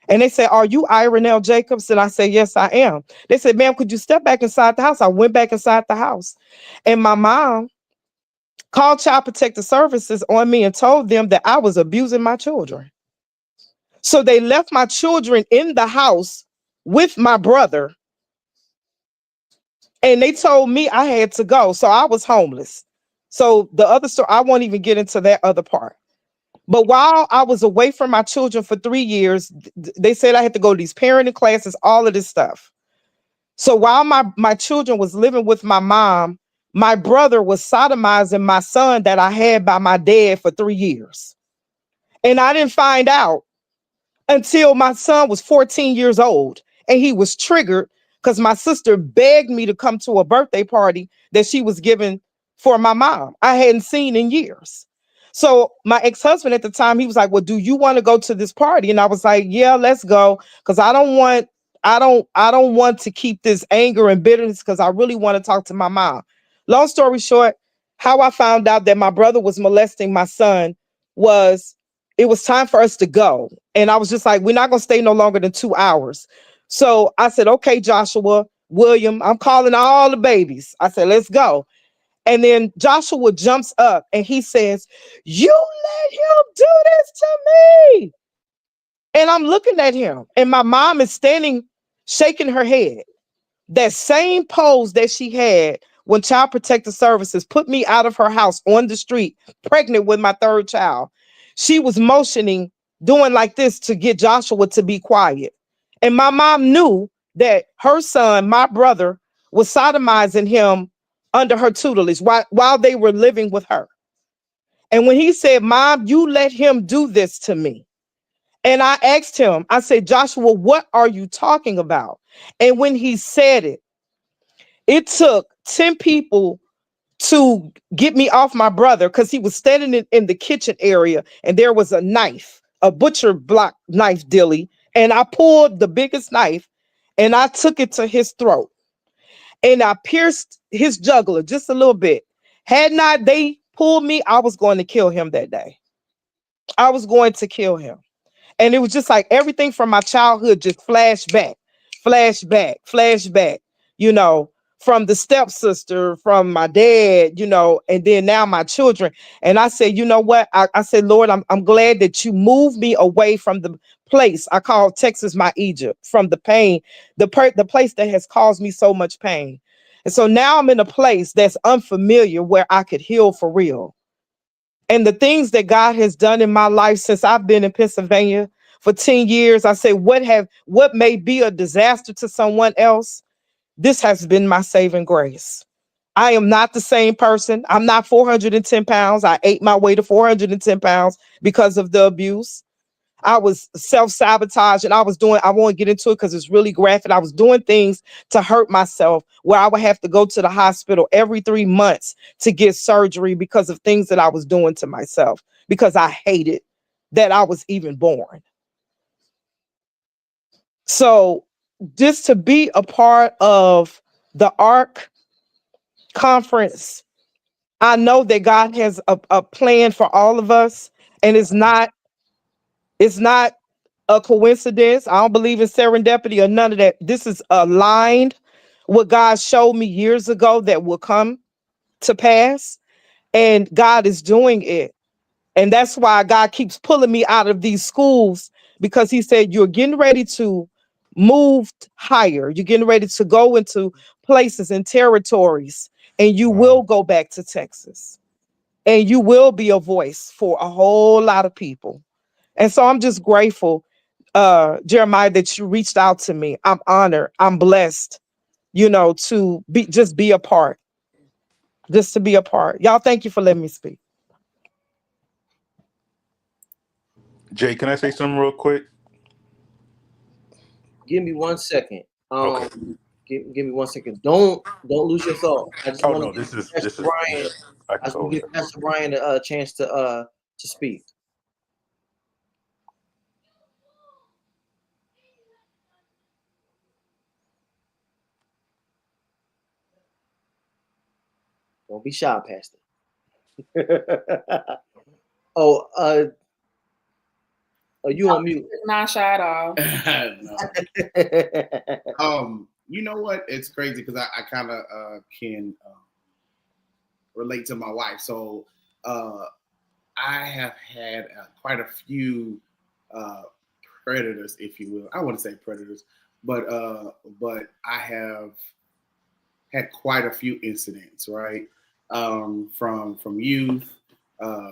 And they said, are you Ironell Jacobs? And I said, yes, I am. They said, ma'am, could you step back inside the house? I went back inside the house. And my mom called child protective services on me and told them that I was abusing my children. So they left my children in the house with my brother. And they told me I had to go. So I was homeless. So the other story, I won't even get into that other part. But while I was away from my children for 3 years, they said I had to go to these parenting classes, all of this stuff. So while my children was living with my mom, my brother was sodomizing my son that I had by my dad for 3 years. And I didn't find out until my son was 14 years old. And he was triggered because my sister begged me to come to a birthday party that she was giving for my mom. I hadn't seen in years. So my ex-husband at the time, he was like, well, do you want to go to this party? And I was like, yeah, let's go. Because I don't want to keep this anger and bitterness because I really want to talk to my mom. Long story short, how I found out that my brother was molesting my son was it was time for us to go. And I was just like, we're not going to stay no longer than 2 hours. So I said, okay, Joshua, William, I'm calling all the babies. I said, let's go. And then Joshua jumps up and he says, you let him do this to me. And I'm looking at him and my mom is standing, shaking her head. That same pose that she had when Child Protective Services put me out of her house on the street, pregnant with my 3rd child. She was motioning, doing like this to get Joshua to be quiet. And my mom knew that her son, my brother, was sodomizing him under her tutelage while they were living with her. And when he said, Mom, you let him do this to me. And I asked him, I said, Joshua, what are you talking about? And when he said it, it took 10 people to get me off my brother because he was standing in the kitchen area and there was a knife, a butcher block knife dilly. And I pulled the biggest knife and I took it to his throat and I pierced his jugular just a little bit. Had not they pulled me, I was going to kill him that day. I was going to kill him. And it was just like everything from my childhood just flashback, from the stepsister, from my dad, and then now my children. And I said, you know what? I said, Lord, I'm glad that you moved me away from the place I call Texas my Egypt, from the pain, the place that has caused me so much pain. And so now I'm in a place that's unfamiliar where I could heal for real. And the things that God has done in my life since I've been in Pennsylvania for 10 years, I say, what may be a disaster to someone else, this has been my saving grace. I am not the same person. I'm not 410 pounds. I ate my way to 410 pounds because of the abuse. I was self-sabotaging. I won't get into it because it's really graphic. I was doing things to hurt myself where I would have to go to the hospital every 3 months to get surgery because of things that I was doing to myself because I hated that I was even born. So just to be a part of the Ark Conference, I know that God has a plan for all of us, and it's not a coincidence. I don't believe in serendipity or none of that. This is aligned what God showed me years ago that will come to pass, and God is doing it. And that's why God keeps pulling me out of these schools because he said, you're getting ready to move higher. You're getting ready to go into places and territories, and you will Wow. go back to Texas, and you will be a voice for a whole lot of people. And so I'm just grateful, Jeremiah, that you reached out to me. I'm honored. I'm blessed, to be a part, just to be a part. Y'all, thank you for letting me speak. Jay, can I say something real quick? Give me 1 second. Okay. Give me 1 second. Don't lose your thought. I just Oh want no, to give Pastor this is Brian. yeah. I I can just want go to ahead. give Pastor Brian a chance to speak. Don't be shy, Pastor. oh, are you on mute? Not shy at all. No. You know what? It's crazy because I kind of can relate to my wife. So I have had quite a few uh, predators, if you will. I wouldn't say predators, but I have had quite a few incidents, right? From youth, uh,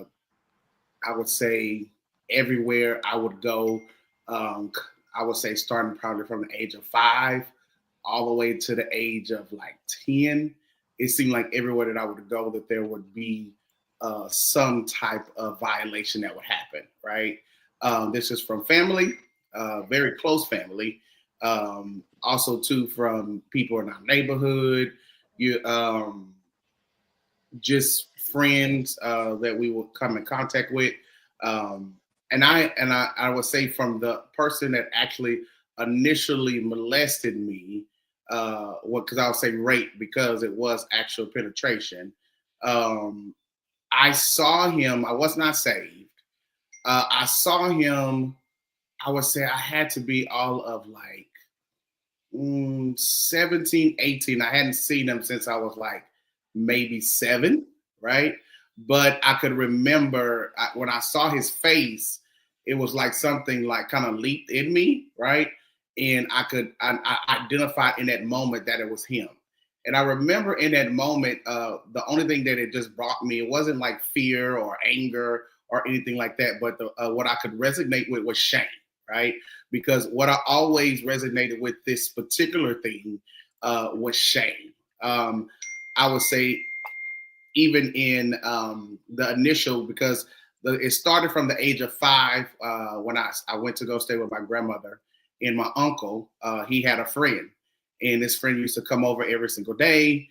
I would say everywhere I would go. Um, I would say starting probably from the age of 5 all the way to the age of like 10. It seemed like everywhere that I would go that there would be some type of violation that would happen, right? This is from family, very close family. Also, too, from people in our neighborhood. You just friends that we will come in contact with. Um, and I would say from the person that actually initially molested me, because I would say rape because it was actual penetration. Um, I saw him. I was not saved. I saw him. I would say I had to be all of like 17, 18. I hadn't seen him since I was like maybe 7, right? But I could remember when I saw his face, it was like something like kind of leaped in me, right? And I identified in that moment that it was him. And I remember in that moment, the only thing that it just brought me, it wasn't like fear or anger or anything like that, but what I could resonate with was shame, right? Because what I always resonated with this particular thing was shame. I would say even in the initial, because it started from the age of 5 when I went to go stay with my grandmother and my uncle. He had a friend, and this friend used to come over every single day.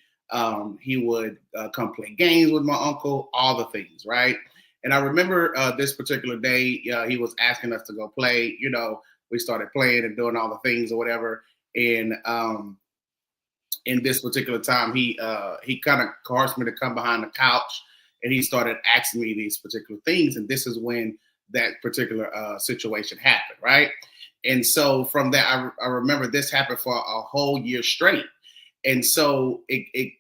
He would come play games with my uncle, all the things, right? And I remember this particular day, he was asking us to go play. We started playing and doing all the things or whatever. And in this particular time, he kind of coerced me to come behind the couch, and he started asking me these particular things. And this is when that particular situation happened, right? And so from that, I remember this happened for a whole year straight. And so it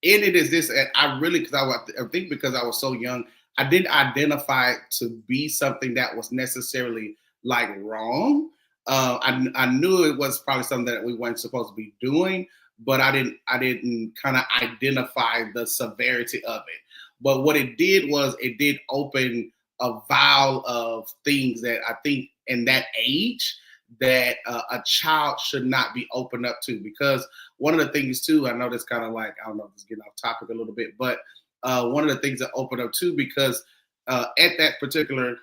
is this, and I really, because I think because I was so young, I didn't identify it to be something that was necessarily like wrong. I knew it was probably something that we weren't supposed to be doing, but I didn't kind of identify the severity of it. But what it did was it did open a vial of things that I think in that age that a child should not be opened up to. Because one of the things too, I know this kind of like, I don't know if it's getting off topic a little bit, but one of the things that opened up too, because at that particular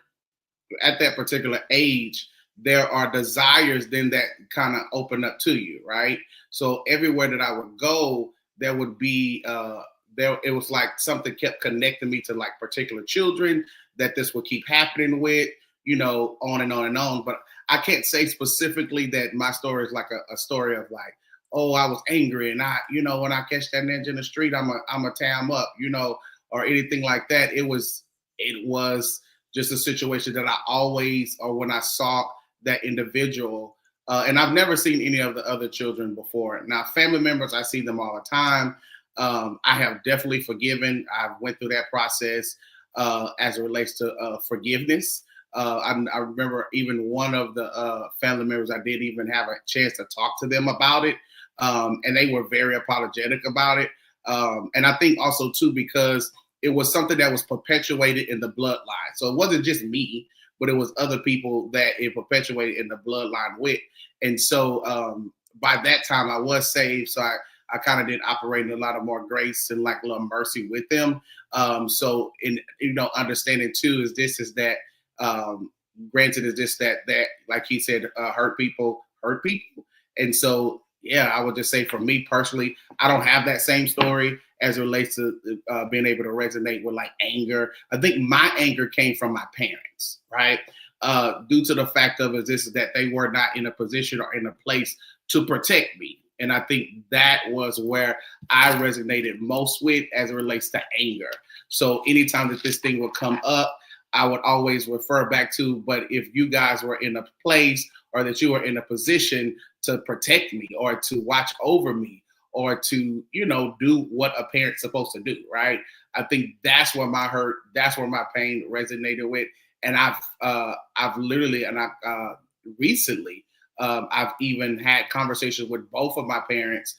age, there are desires then that kind of open up to you, right? So everywhere that I would go, there would be it was like something kept connecting me to like particular children that this would keep happening with, on and on and on. But I can't say specifically that my story is like a story of like, oh, I was angry and when I catch that ninja in the street, I'm a tear him up, or anything like that. It was just a situation that I always, or when I saw that individual, and I've never seen any of the other children before. Now, family members, I see them all the time. I have definitely forgiven. I went through that process as it relates to forgiveness. I remember even one of the family members, I did even have a chance to talk to them about it. And they were very apologetic about it. And I think also too, because it was something that was perpetuated in the bloodline. So it wasn't just me, but it was other people that it perpetuated in the bloodline with. And so by that time I was saved. So I kind of did operate in a lot of more grace and like a little mercy with them. So in, understanding too is that granted is just that like he said, hurt people. And so yeah, I would just say for me personally, I don't have that same story as it relates to being able to resonate with like anger. I think my anger came from my parents, right? Due to the fact of is that they were not in a position or in a place to protect me. And I think that was where I resonated most with as it relates to anger. So anytime that this thing would come up, I would always refer back to, but if you guys were in a place or that you were in a position to protect me or to watch over me or to, do what a parent's supposed to do, right? I think that's where my hurt, that's where my pain resonated with. And I've literally, and recently, I've even had conversations with both of my parents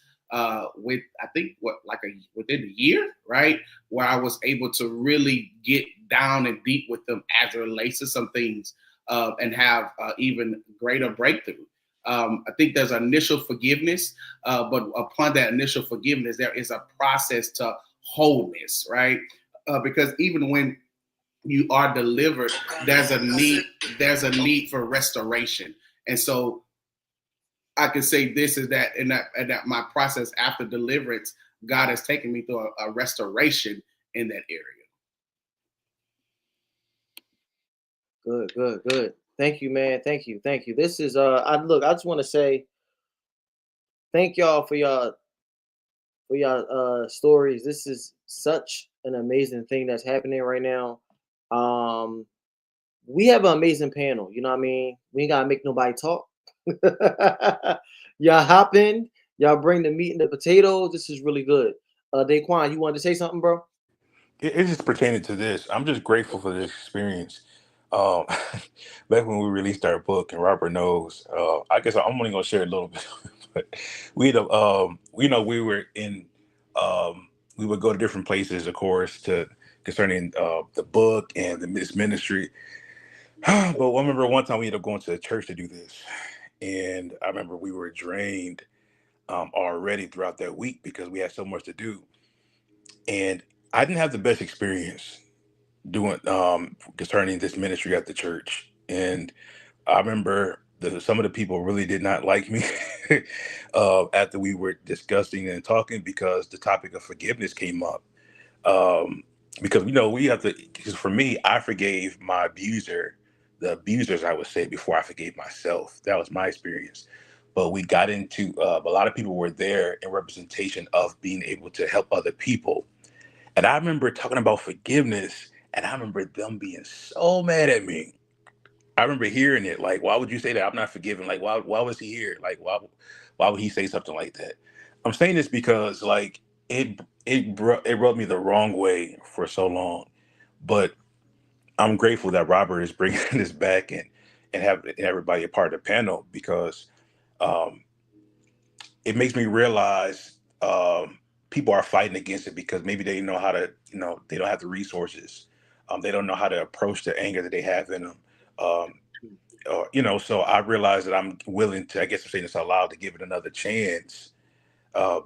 with, I think, within a year, right? Where I was able to really get down and deep with them as it relates to some things and have even greater breakthrough. I think there's initial forgiveness, but upon that initial forgiveness, there is a process to wholeness, right? Because even when you are delivered, there's a need for restoration. And so I can say this is that in that my process after deliverance, God has taken me through a restoration in that area. Good. Thank you, man. Thank you. This is I just want to say thank y'all for y'all stories. This is such an amazing thing that's happening right now. We have an amazing panel, you know what I mean? We ain't gotta make nobody talk. Y'all hop in, y'all bring the meat and the potatoes. This is really good. Daquan, you wanted to say something, bro? It's just pertaining to this. I'm just grateful for this experience. Um, back when we released our book, and Robert knows, I guess I'm only gonna share a little bit, but we were in, we would go to different places, of course, to concerning the book and this ministry. But I remember one time we ended up going to a church to do this, and I remember we were drained already throughout that week because we had so much to do, and I didn't have the best experience doing concerning this ministry at the church. And I remember some of the people really did not like me after we were discussing and talking because the topic of forgiveness came up. Um, because we have to. Because for me, I forgave my abuser, the abusers, I would say, before I forgave myself. That was my experience. But we got into a lot of people were there in representation of being able to help other people, and I remember talking about forgiveness, and I remember them being so mad at me. I remember hearing it, like, why would you say that? I'm not forgiving. Like, why was he here? Like, why would he say something like that? I'm saying this because, like, it rubbed me the wrong way for so long. But I'm grateful that Robert is bringing this back and have everybody a part of the panel because um, it makes me realize people are fighting against it because maybe they know how to, they don't have the resources. They don't know how to approach the anger that they have in them. Um, so I realize that I'm willing to, I guess I'm saying this out loud, to give it another chance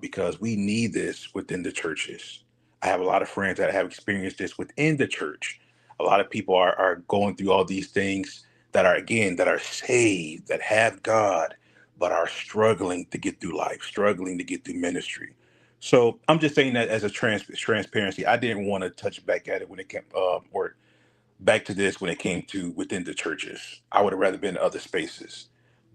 because we need this within the churches. I have a lot of friends that have experienced this within the church. A lot of people are going through all these things that are, again, that are saved, that have God, but are struggling to get through life, struggling to get through ministry. So I'm just saying that as a transparency. I didn't want to touch back at it when it came, or back to this when it came to within the churches. I would have rather been in other spaces.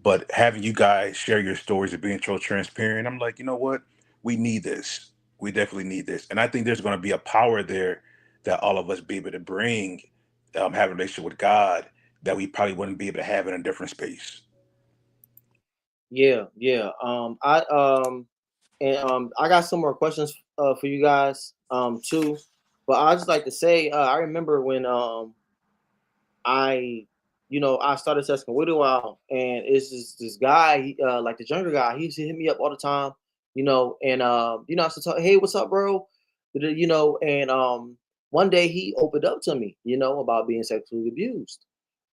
But having you guys share your stories of being so transparent, I'm like, you know what? We need this. We definitely need this. And I think there's going to be a power there that all of us be able to bring, have a relationship with God that we probably wouldn't be able to have in a different space. Yeah. I got some more questions for you guys too. But I just like to say I remember when I I started testing with a while, and it's this guy, like the younger guy, he used to hit me up all the time, and I used to talk, hey, what's up, bro? And one day he opened up to me, about being sexually abused.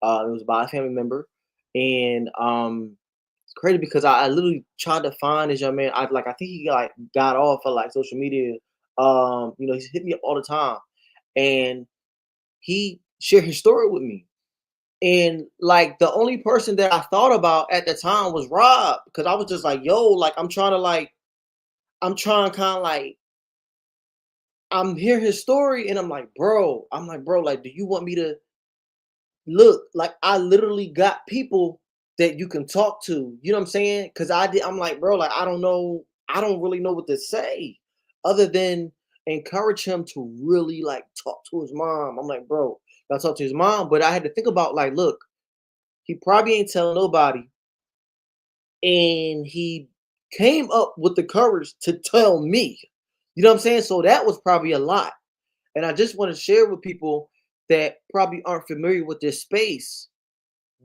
It was by a family member, and it's crazy because I literally tried to find this young man. I think he got off of like social media. He's hit me up all the time, and he shared his story with me. And like the only person that I thought about at the time was Rob, because I was just like, yo, like I'm trying kind of like I'm hearing his story, and I'm like, bro, like, do you want me to look? Like, I literally got people that you can talk to. You know what I'm saying? Because I'm like, bro, like, I don't know, I don't really know what to say, other than encourage him to really like talk to his mom. I'm like, bro, gotta talk to his mom. But I had to think about like, look, he probably ain't telling nobody, and he came up with the courage to tell me. You know what I'm saying? So that was probably a lot. And I just want to share with people that probably aren't familiar with this space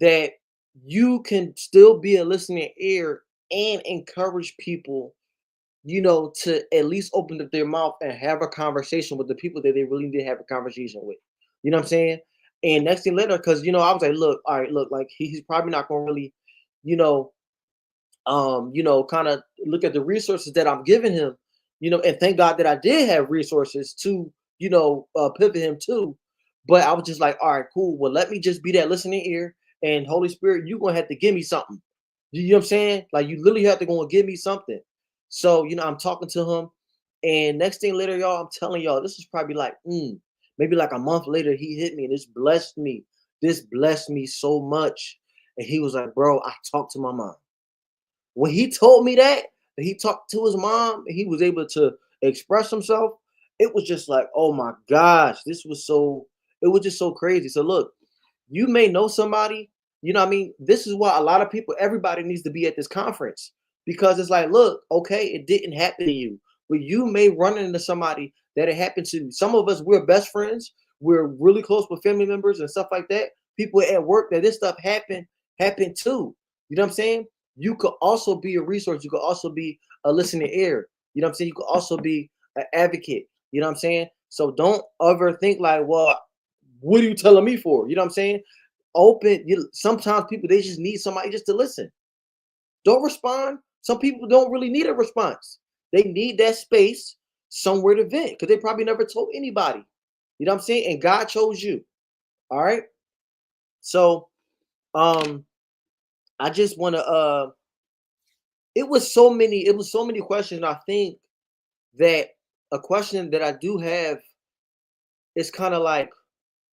that you can still be a listening ear and encourage people, to at least open up their mouth and have a conversation with the people that they really need to have a conversation with. You know what I'm saying? And next thing later, because I was like, look, all right, look, like he's probably not gonna really, you know, kind of look at the resources that I'm giving him, and thank God that I did have resources to, pivot him to. But I was just like, all right, cool. Well, let me just be that listening ear, and Holy Spirit, you're gonna have to give me something. You know what I'm saying? Like you literally have to go and give me something. So, I'm talking to him, and next thing later, y'all, I'm telling y'all, this is probably like maybe like a month later, he hit me, and this blessed me. This blessed me so much. And he was like, bro, I talked to my mom. When he told me that he talked to his mom and he was able to express himself, it was just like, oh my gosh, it was just so crazy. So look, you may know somebody, what I mean? This is why a lot of people, everybody needs to be at this conference, because it's like, look, okay, it didn't happen to you, but you may run into somebody that it happened to. Some of us, we're best friends, we're really close with family members and stuff like that. People at work that this stuff happened to. You know what I'm saying? You could also be a resource. You could also be a listening ear. You know what I'm saying? You could also be an advocate. You know what I'm saying? So don't ever think like, well, what are you telling me for? You know what I'm saying? Sometimes people, they just need somebody just to listen. Don't respond. Some people don't really need a response. They need that space somewhere to vent, because they probably never told anybody. You know what I'm saying? And God chose you. All right. So I just want to it was so many questions. I think that a question that I do have is kind of like,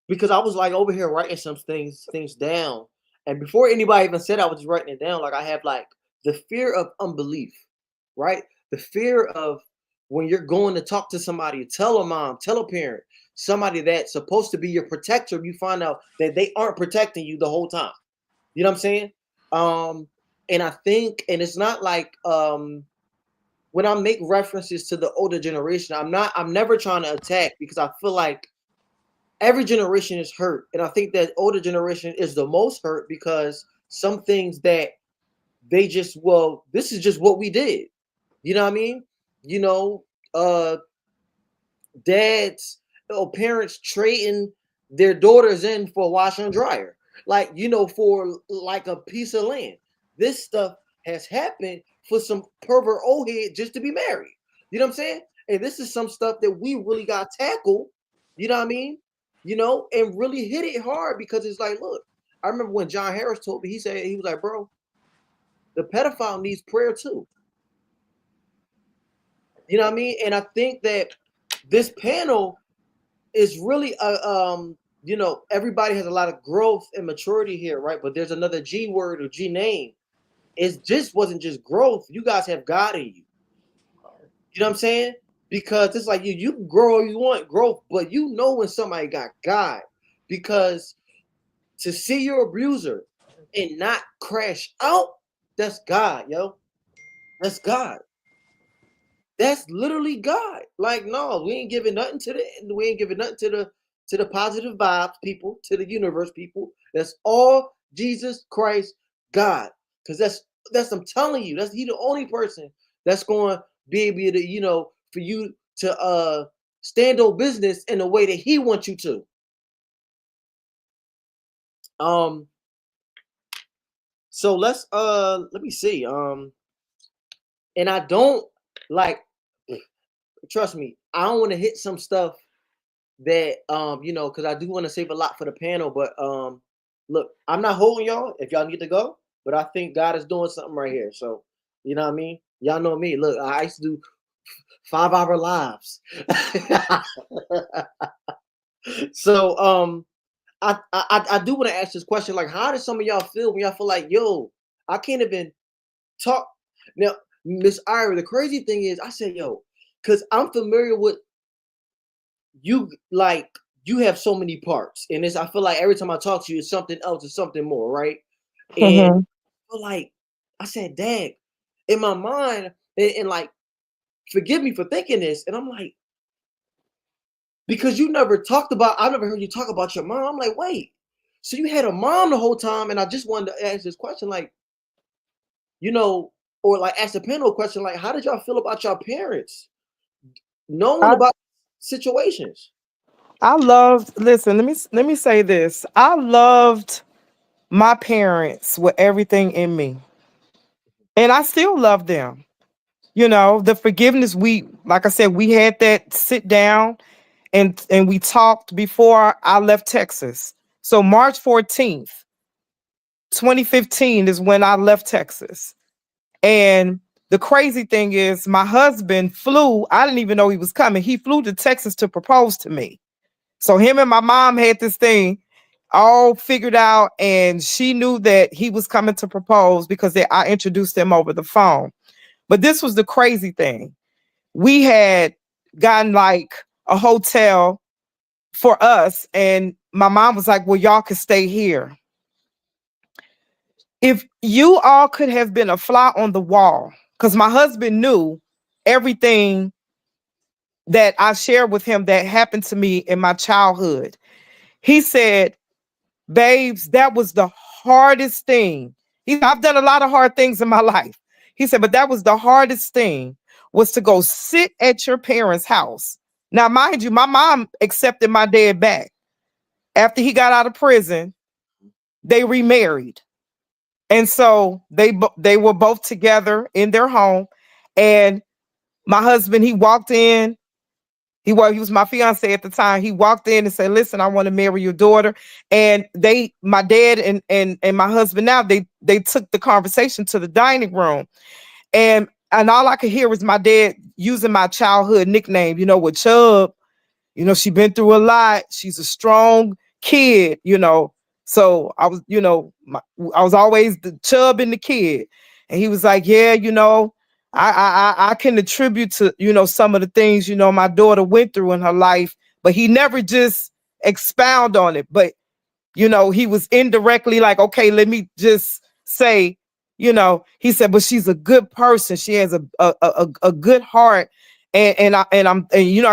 because I was like over here writing some things down, and before anybody even said, I was just writing it down. Like I have like the fear of unbelief, right? The fear of when you're going to talk to somebody, tell a mom, tell a parent, somebody that's supposed to be your protector, you find out that they aren't protecting you the whole time. You know what I'm saying? And I think, and it's not like when I make references to the older generation, I'm never trying to attack, because I feel like every generation is hurt. And I think that older generation is the most hurt, because some things that they just, well, this is just what we did. You know what I mean? You know, uh dads or parents trading their daughters in for a washer and dryer, like, for like a piece of land. This stuff has happened for some pervert old head just to be married. You know what I'm saying? And this is some stuff that we really got tackled, you know what I mean? And really hit it hard, because it's like, look, I remember when John Harris told me, he was like, bro, the pedophile needs prayer too. You know what I mean? And I think that this panel is really everybody has a lot of growth and maturity here, right? But there's another G word or G name. It just wasn't just growth. You guys have God in you. You know what I'm saying? Because it's like you can grow all you want growth, but when somebody got God. Because to see your abuser and not crash out, that's God, yo. That's God. That's literally God. Like, no, we ain't giving nothing to the positive vibes people, to the universe people. That's all Jesus Christ God. Because that's I'm telling you, that's he the only person that's going to be able to, for you to stand on business in the way that he wants you to. So let me see. And I don't like, trust me, I don't want to hit some stuff that because I do want to save a lot for the panel, but look, I'm not holding y'all if y'all need to go, but I think God is doing something right here. So you know what I mean? Y'all know me. Look, I used to do 5-hour lives. So I do want to ask this question, like, how does some of y'all feel when y'all feel like, yo, I can't even talk now? Miss Ira, the crazy thing is, I said, yo, because I'm familiar with you, like, you have so many parts, and I feel like every time I talk to you, it's something else, it's something more, right? And Mm-hmm. I feel like, I said, dang, in my mind, and like, forgive me for thinking this, and I'm like, because you never talked about, I never heard you talk about your mom. I'm like, wait, so you had a mom the whole time? And I just wanted to ask this question, like, or like ask the panel question, like, how did y'all feel about your parents, knowing I about situations? I loved. Listen, let me say this. I loved my parents with everything in me, and I still love them. The forgiveness, like I said, we had that sit down and we talked before I left Texas. So March 14th, 2015 is when I left Texas. And the crazy thing is my husband flew. I didn't even know he was coming. He flew to Texas to propose to me. So him and my mom had this thing all figured out, and she knew that he was coming to propose because I introduced them over the phone. But this was the crazy thing. We had gotten like a hotel for us, and my mom was like, well, y'all could stay here. If you all could have been a fly on the wall, because my husband knew everything that I shared with him that happened to me in my childhood. He said, babes, that was the hardest thing. I've done a lot of hard things in my life. He said, but that was the hardest thing, was to go sit at your parents' house. Now, mind you, my mom accepted my dad back. After he got out of prison, they remarried. And so they were both together in their home. And my husband, he walked in. He was my fiance at the time. He walked in and said, listen, I want to marry your daughter. And my dad and my husband now, they took the conversation to the dining room. And all I could hear was my dad using my childhood nickname, with Chubb. She been through a lot. She's a strong kid, So I was, I was always the Chubb and the kid. And he was like, yeah, I can attribute to, some of the things, my daughter went through in her life, but he never just expound on it. But, he was indirectly like, okay, let me just say, he said, but she's a good person. She has a good heart. And I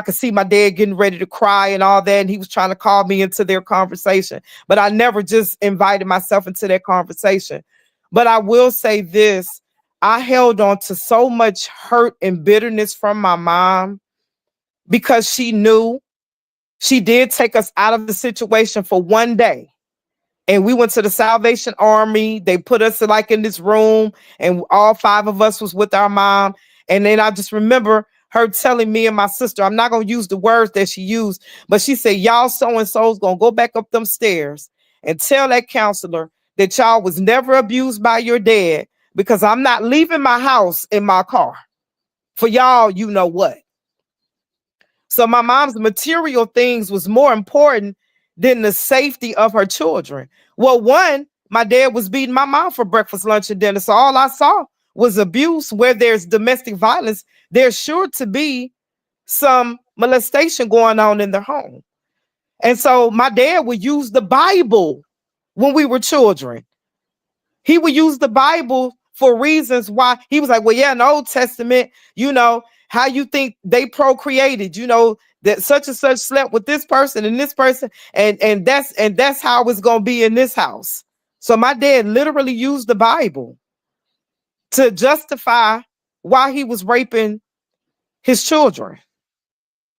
could see my dad getting ready to cry and all that. And he was trying to call me into their conversation, but I never just invited myself into that conversation. But I will say this, I held on to so much hurt and bitterness from my mom because she knew. She did take us out of the situation for one day. And we went to the Salvation Army. They put us like in this room, and all 5 of us was with our mom. And then I just remember her telling me and my sister, I'm not going to use the words that she used, but she said, y'all so-and-so's going to go back up them stairs and tell that counselor that y'all was never abused by your dad, because I'm not leaving my house in my car for y'all, you know what. So my mom's material things was more important than the safety of her children. Well, one, my dad was beating my mom for breakfast, lunch, and dinner. So all I saw was abuse. Where there's domestic violence, there's sure to be some molestation going on in their home. And so my dad would use the Bible when we were children. He would use the Bible for reasons why. He was like, well, yeah, in the Old Testament, how you think they procreated, that such and such slept with this person and this person, and that's how it's gonna be in this house. So my dad literally used the Bible to justify why he was raping his children.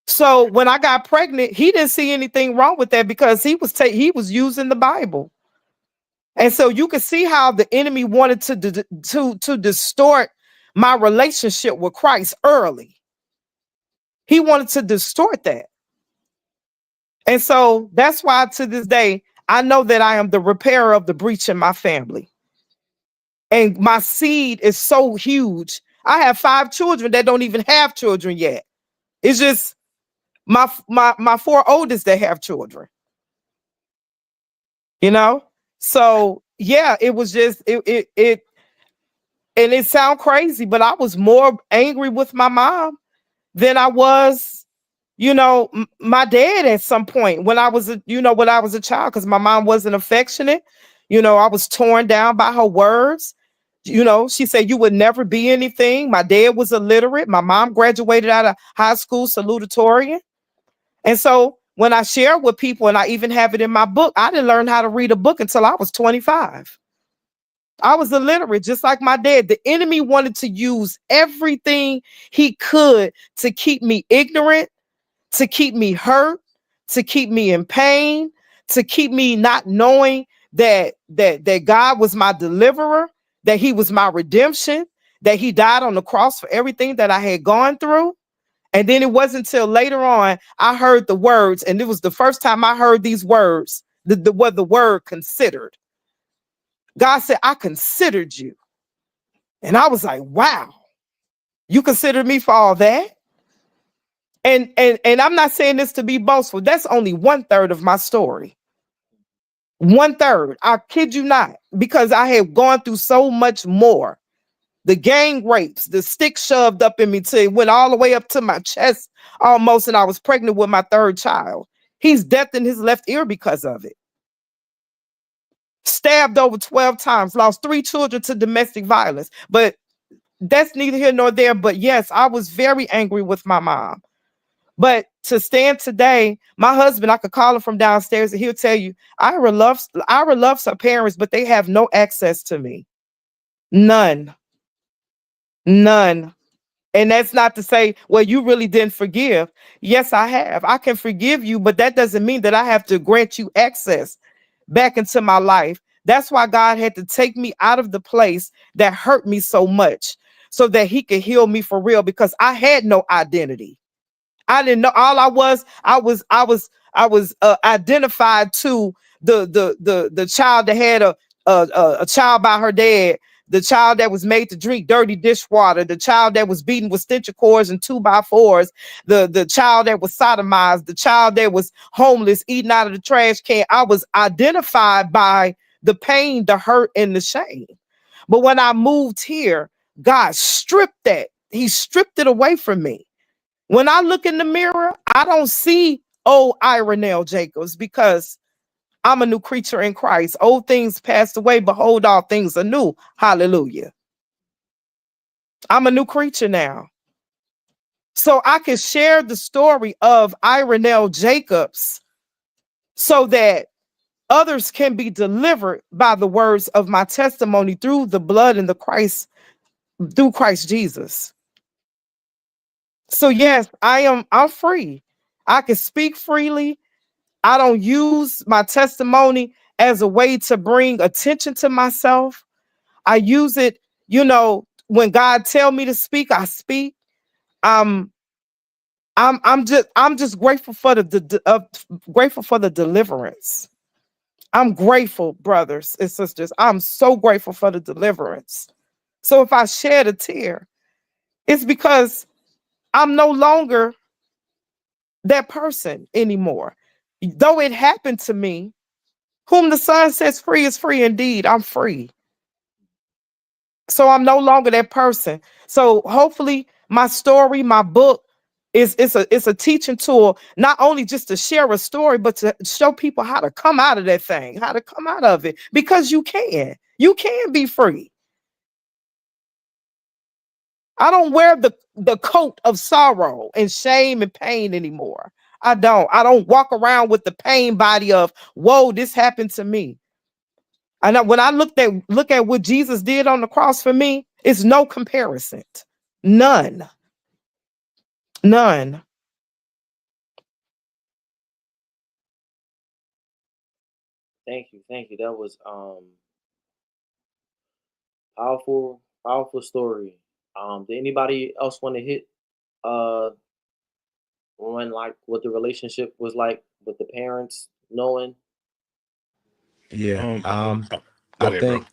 So when I got pregnant, he didn't see anything wrong with that because he was using the Bible. And so you can see how the enemy wanted to distort my relationship with Christ early. He wanted to distort that. And so that's why to this day, I know that I am the repairer of the breach in my family. And my seed is so huge. I have 5 children that don't even have children yet. It's just my 4 oldest that have children. You know? So yeah, it was just it and it sounds crazy, but I was more angry with my mom than I was, my dad at some point when I was a child, because my mom wasn't affectionate. I was torn down by her words. She said you would never be anything. My dad was illiterate. My mom graduated out of high school salutatorian. And so when I share with people, and I even have it in my book, I didn't learn how to read a book until I was 25. I was illiterate, just like my dad. The enemy wanted to use everything he could to keep me ignorant, to keep me hurt, to keep me in pain, to keep me not knowing that God was my deliverer, that he was my redemption, that he died on the cross for everything that I had gone through. And then it wasn't until later on I heard the words, and it was the first time I heard these words, the word considered. God said, I considered you. And I was like, wow, you considered me for all that? And I'm not saying this to be boastful. That's only 1/3 of my story. 1/3. I kid you not, because I had gone through so much more. The gang rapes, the stick shoved up in me till it went all the way up to my chest almost, and I was pregnant with my 3rd child. He's deaf in his left ear because of it. Stabbed over 12 times, lost 3 children to domestic violence. But that's neither here nor there. But yes, I was very angry with my mom. But to stand today, my husband, I could call him from downstairs and he'll tell you, Ira loves her parents, but they have no access to me. None. None. And that's not to say, well, you really didn't forgive. Yes, I have. I can forgive you, but that doesn't mean that I have to grant you access back into my life. That's why God had to take me out of the place that hurt me so much so that he could heal me for real, because I had no identity. I didn't know. All I was identified to the child that had a child by her dad, the child that was made to drink dirty dishwater, the child that was beaten with stench cords and 2x4s, the child that was sodomized, the child that was homeless, eating out of the trash can. I was identified by the pain, the hurt, and the shame. But when I moved here, God stripped that. He stripped it away from me. When I look in the mirror, I don't see old Ira Jacobs, because I'm a new creature in Christ. Old things passed away. Behold, all things are new. Hallelujah. I'm a new creature now. So I can share the story of Ira Jacobs so that others can be delivered by the words of my testimony through the blood and through Christ Jesus. So yes, I'm free. I can speak freely. I don't use my testimony as a way to bring attention to myself. I use it, when God tell me to speak, I speak. I'm just grateful for grateful for the deliverance. I'm grateful, brothers and sisters. I'm so grateful for the deliverance. So if I shed a tear, it's because I'm no longer that person anymore. Though it happened to me, whom the Son sets free is free indeed. I'm free. So I'm no longer that person. So hopefully my story, my book it's a teaching tool, not only just to share a story, but to show people how to come out of that thing, how to come out of it, because you can be free. I don't wear the coat of sorrow and shame and pain anymore. I don't walk around with the pain body of, whoa, this happened to me. And when I look at what Jesus did on the cross for me, it's no comparison. None. None. Thank you, thank you. That was powerful, powerful story. Did anybody else want to hit uh on like what the relationship was like with the parents knowing? Yeah. Go I ahead, bro.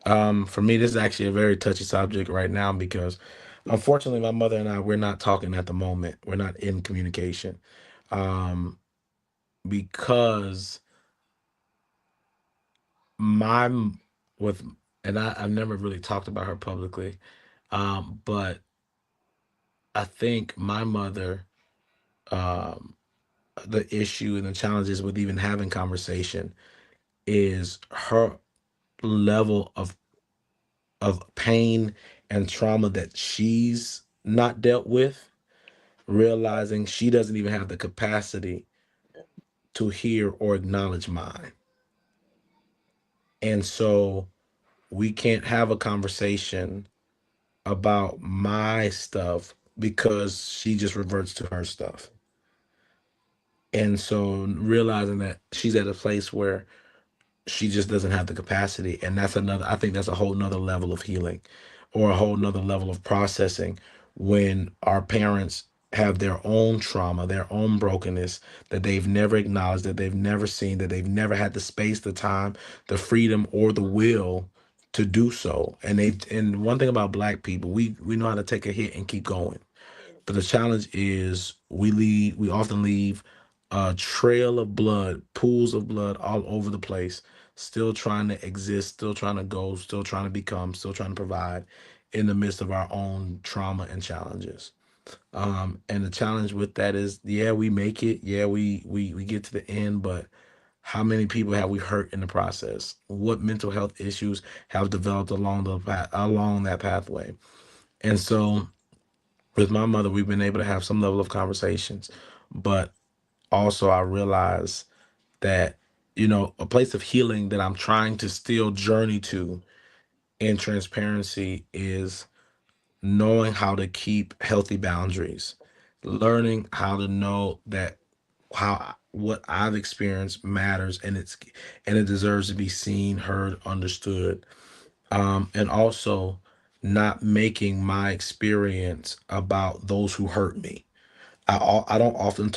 think for me this is actually a very touchy subject right now because unfortunately my mother and I we're not talking at the moment. We're not in communication. Um because my with and I've never really talked about her publicly. But I think my mother um the issue and the challenges with even having conversation is her level of pain and trauma that she's not dealt with, realizing she doesn't even have the capacity to hear or acknowledge mine. And so we can't have a conversation about my stuff because she just reverts to her stuff. And so realizing that she's at a place where she just doesn't have the capacity, and that's another, I think that's a whole nother level of healing or a whole nother level of processing when our parents have their own trauma, their own brokenness that they've never acknowledged, that they've never seen, that they've never had the space, the time, the freedom, or the will to do so. And one thing about Black people, we know how to take a hit and keep going. But the challenge is we often leave a trail of blood, pools of blood all over the place, still trying to exist, still trying to go, still trying to become, still trying to provide in the midst of our own trauma and challenges. And the challenge with that is, yeah, we make it, yeah, we get to the end, but how many people have we hurt in the process? What mental health issues have developed along the along that pathway? And so with my mother, we've been able to have some level of conversations, but also I realize that, a place of healing that I'm trying to still journey to in transparency is knowing how to keep healthy boundaries, learning how to know that how what I've experienced matters and it deserves to be seen, heard, understood. And also not making my experience about those who hurt me. I don't often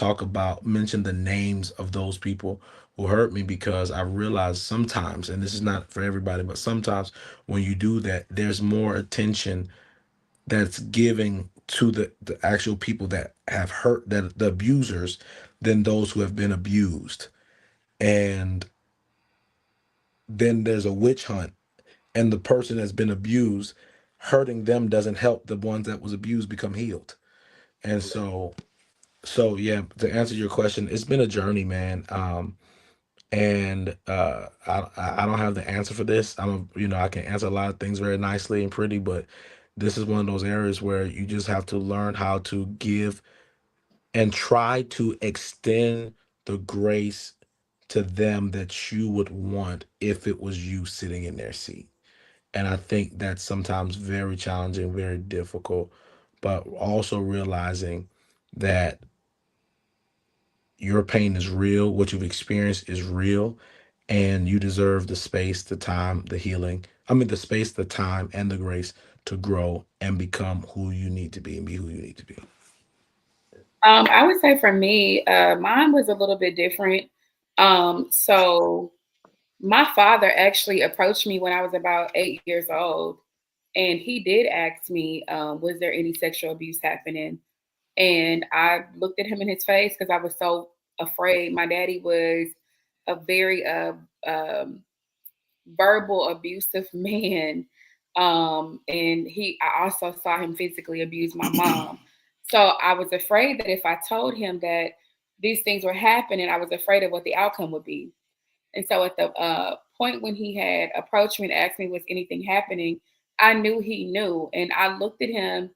mention the names of those people who hurt me because I realize sometimes, and this is not for everybody, but sometimes when you do that, there's more attention that's giving to the actual people that have hurt, that the abusers, than those who have been abused. And then there's a witch hunt, and the person that's been abused, hurting them doesn't help the ones that was abused become healed. And so yeah, to answer your question, it's been a journey, man. And I don't have the answer for this. I can answer a lot of things very nicely and pretty, but this is one of those areas where you just have to learn how to give and try to extend the grace to them that you would want if it was you sitting in their seat. And I think that's sometimes very challenging, very difficult, but also realizing that your pain is real, what you've experienced is real, and you deserve the space, the time, the healing. I mean, the space, the time, and the grace to grow and become who you need to be and be who you need to be. I would say for me, mine was a little bit different. So my father actually approached me when I was about 8 years old, and he did ask me, was there any sexual abuse happening? And I looked at him in his face because I was so afraid. My daddy was a very verbal abusive man. And I also saw him physically abuse my mom. So I was afraid that if I told him that these things were happening, I was afraid of what the outcome would be. And so at the point when he had approached me and asked me, was anything happening? I knew he knew. And I looked at him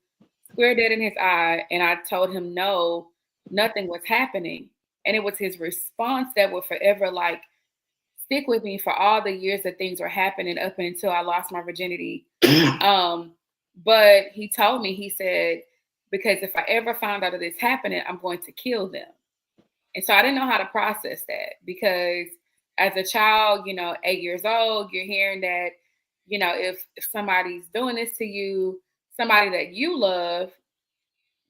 square dead in his eye and I told him no, nothing was happening. And it was his response that would forever like stick with me for all the years that things were happening up until I lost my virginity. But he told me, he said, because if I ever found out of this happening, I'm going to kill them. And so I didn't know how to process that because as a child, 8 years old, you're hearing that, if somebody's doing this to you, somebody that you love,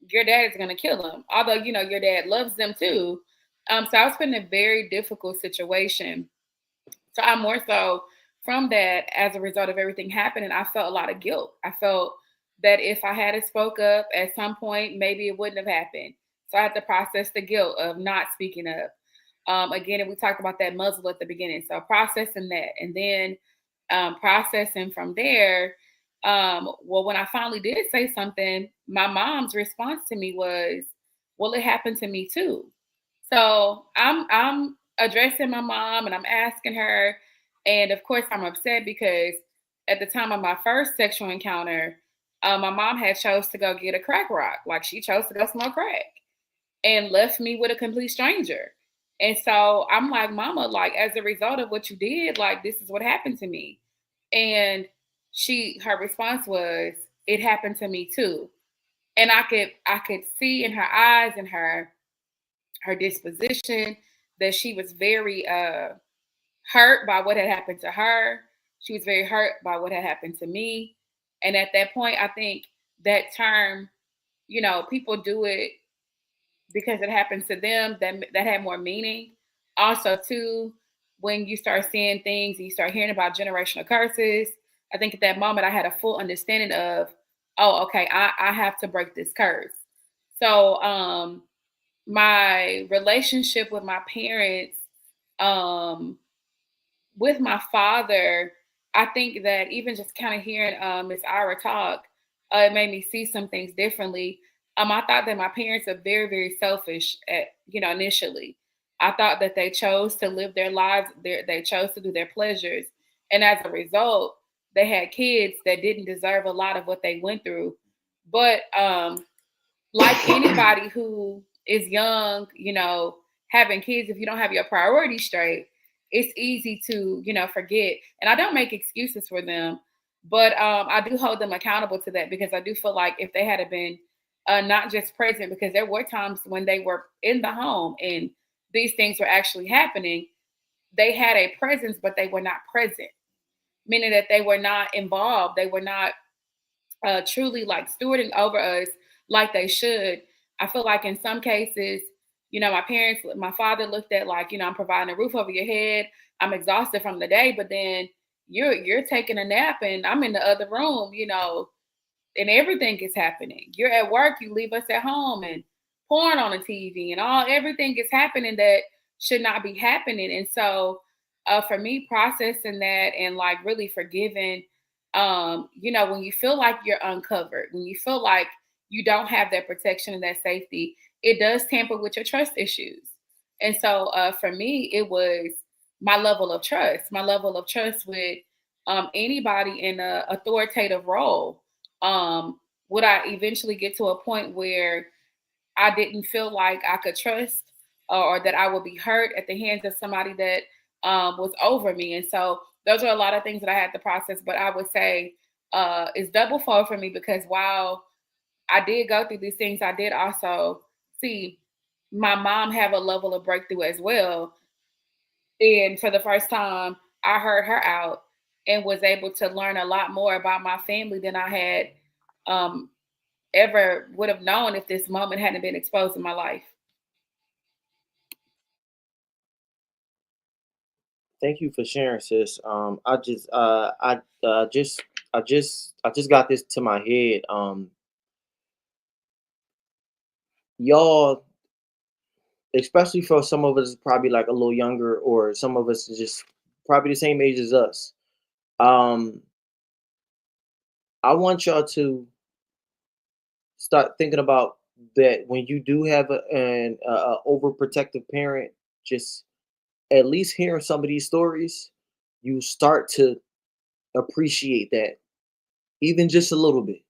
your dad is going to kill them. Although, your dad loves them too. So I was put in a very difficult situation. So I more so from that, as a result of everything happening, I felt a lot of guilt. I felt that if I had spoke up at some point, maybe it wouldn't have happened. So I had to process the guilt of not speaking up. Again, and we talked about that muzzle at the beginning. So processing that, and then processing from there. Well, when I finally did say something, my mom's response to me was, "Well, it happened to me too." So I'm addressing my mom and I'm asking her, and of course I'm upset because at the time of my first sexual encounter, my mom had chose to go get a crack rock, like she chose to go smoke crack, and left me with a complete stranger. And so I'm like, Mama, like as a result of what you did, like this is what happened to me. And her response was, "It happened to me too." And I could see in her eyes and her disposition that she was very hurt by what had happened to her. She was very hurt by what had happened to me. And at that point, I think that term, people do it because it happens to them, that had more meaning. Also, too, when you start seeing things and you start hearing about generational curses, I think at that moment I had a full understanding of, oh, okay, I have to break this curse. So my relationship with my parents, um, with my father, I think that even just kind of hearing Miss Ira talk, it made me see some things differently. I thought that my parents are very, very selfish initially. I thought that they chose to live their lives, they chose to do their pleasures. And as a result, they had kids that didn't deserve a lot of what they went through. But like anybody who is young, having kids, if you don't have your priorities straight, it's easy to, forget. And I don't make excuses for them, but I do hold them accountable to that because I do feel like if they had been not just present, because there were times when they were in the home and these things were actually happening, they had a presence, but they were not present, meaning that they were not involved. They were not truly like stewarding over us like they should. I feel like in some cases, my father looked at like, I'm providing a roof over your head. I'm exhausted from the day, but then you're taking a nap and I'm in the other room, and everything is happening. You're at work, you leave us at home and porn on the TV and everything is happening that should not be happening. And so for me, processing that and like really forgiving, when you feel like you're uncovered, when you feel like you don't have that protection and that safety, it does tamper with your trust issues. And so for me, it was my level of trust with anybody in an authoritative role. Would I eventually get to a point where I didn't feel like I could trust or that I would be hurt at the hands of somebody that was over me? And so those are a lot of things that I had to process. But I would say it's double fold for me because while I did go through these things, I did also see my mom have a level of breakthrough as well. And for the first time, I heard her out and was able to learn a lot more about my family than I had um, ever would have known if this moment hadn't been exposed in my life. Thank you for sharing, sis. I just got this to my head. Y'all, especially for some of us, probably like a little younger, or some of us is just probably the same age as us. Um, I want y'all to start thinking about that when you do have a overprotective parent. Just at least hearing some of these stories, you start to appreciate that even just a little bit,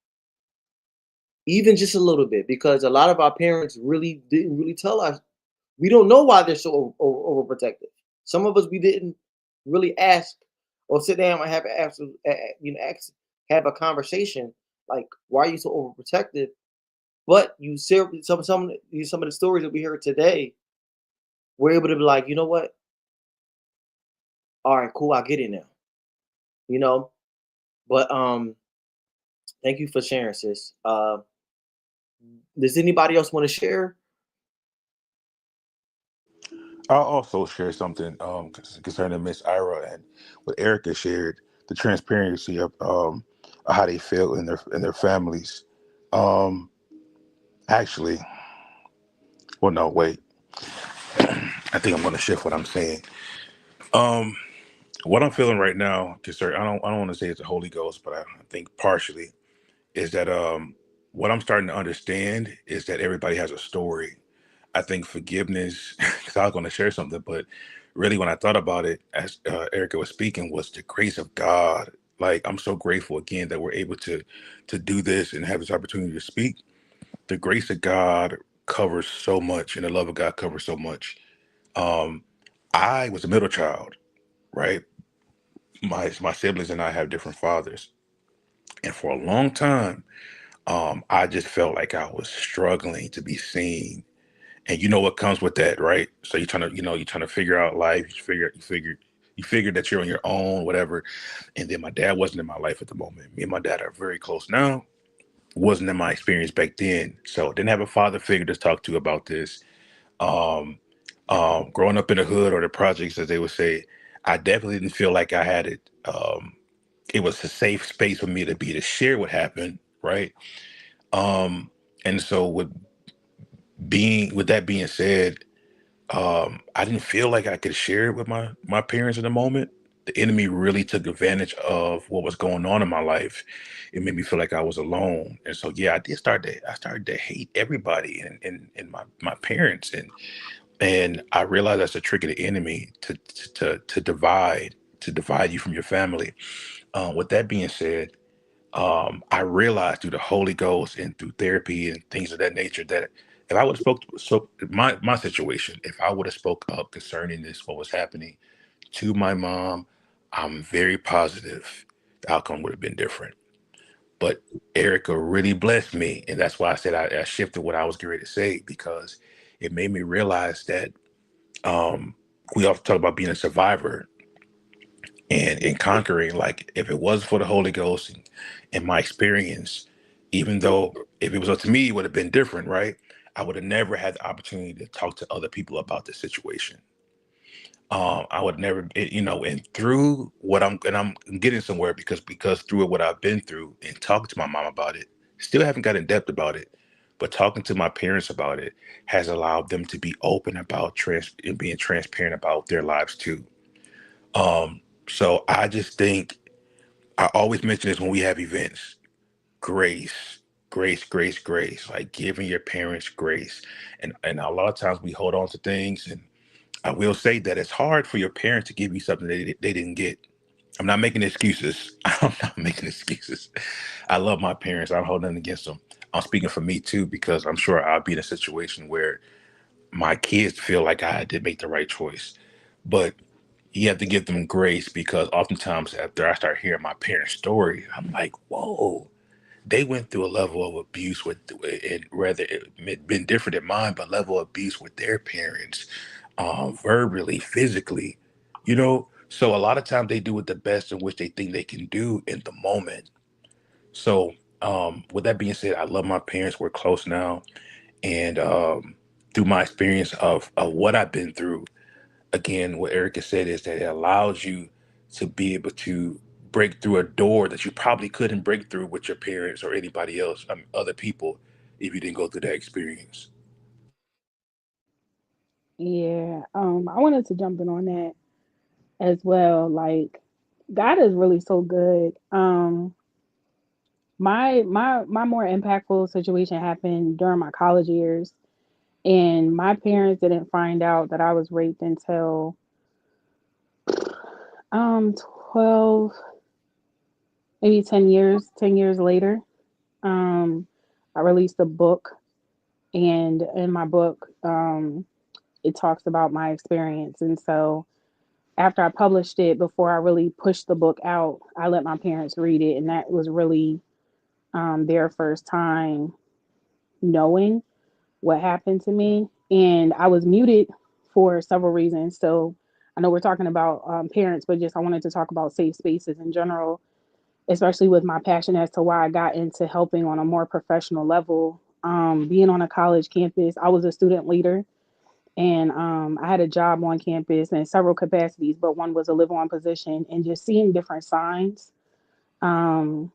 even just a little bit, because a lot of our parents really didn't really tell us. We don't know why they're so overprotective. Some of us we didn't really ask or sit down and have ask, have a conversation like, why are you so overprotective? But you see some of the stories that we heard today, we're able to be like, you know what? All right, cool, I get it now. You know, but thank you for sharing, sis. Does anybody else want to share? I'll also share something concerning Miss Ira and what Erica shared, the transparency of how they feel in their families. Um, Actually, well, no, wait. I think I'm going to shift what I'm saying. Um, what I'm feeling right now, concerning I don't want to say it's the Holy Ghost, but I think partially is that what I'm starting to understand is that everybody has a story. I think forgiveness, because I was going to share something, but really when I thought about it, as Erica was speaking, was the grace of God. Like, I'm so grateful again that we're able to do this and have this opportunity to speak. The grace of God covers so much, and the love of God covers so much. Um, I was a middle child, right? My siblings and I have different fathers, and for a long time, I just felt like I was struggling to be seen. And you know what comes with that, right? So you're trying to, you're trying to figure out life. You figure that you're on your own, whatever. And then my dad wasn't in my life at the moment. Me and my dad are very close now. Wasn't in my experience back then. So didn't have a father figure to talk to about this. Um, Growing up in the hood or the projects, as they would say, I definitely didn't feel like I had it. It was a safe space for me to be to share what happened, right? Um, and so with that being said, I didn't feel like I could share it with my parents in the moment. The enemy really took advantage of what was going on in my life. It made me feel like I was alone, and so yeah, I started to hate everybody and my parents, and I realized that's a trick of the enemy to divide you from your family. With that being said, I realized through the Holy Ghost and through therapy and things of that nature that if I would have my situation, if I would have spoke up concerning this, what was happening to my mom, I'm very positive the outcome would have been different. But Erica really blessed me, and that's why I said I shifted what I was getting ready to say, because it made me realize that um, we often talk about being a survivor and in conquering, like if it was for the Holy Ghost and my experience, even though if it was up to me it would have been different, right? I would have never had the opportunity to talk to other people about the situation. I would never and through what I'm getting somewhere, because through what I've been through and talking to my mom about it, still haven't got in depth about it, but talking to my parents about it has allowed them to be open about and being transparent about their lives too. So I just think I always mention this when we have events: grace, grace, grace, grace. Like giving your parents grace, and a lot of times we hold on to things, and I will say that it's hard for your parents to give you something they didn't get. I'm not making excuses. I'm not making excuses. I love my parents. I'm holding nothing against them. I'm speaking for me too, because I'm sure I'll be in a situation where my kids feel like I did make the right choice. But you have to give them grace, because oftentimes after I start hearing my parents' story, I'm like, whoa, they went through a level of abuse and rather it been different than mine, but level of abuse with their parents, verbally, physically, So a lot of times they do it the best in which they think they can do in the moment. So, with that being said, I love my parents. We're close now, and through my experience of what I've been through, again, what Erica said is that it allows you to be able to break through a door that you probably couldn't break through with your parents or anybody else, other people, if you didn't go through that experience. Yeah, I wanted to jump in on that as well. Like, God is really so good. My more impactful situation happened during my college years, and my parents didn't find out that I was raped until um 12 maybe 10 years later, I released a book, and in my book, it talks about my experience. And so after I published it, before I really pushed the book out, I let my parents read it, and that was really their first time knowing what happened to me. And I was muted for several reasons. So I know we're talking about parents, but just I wanted to talk about safe spaces in general, especially with my passion as to why I got into helping on a more professional level. Being on a college campus, I was a student leader, and I had a job on campus in several capacities, but one was a live on position, and just seeing different signs. Um,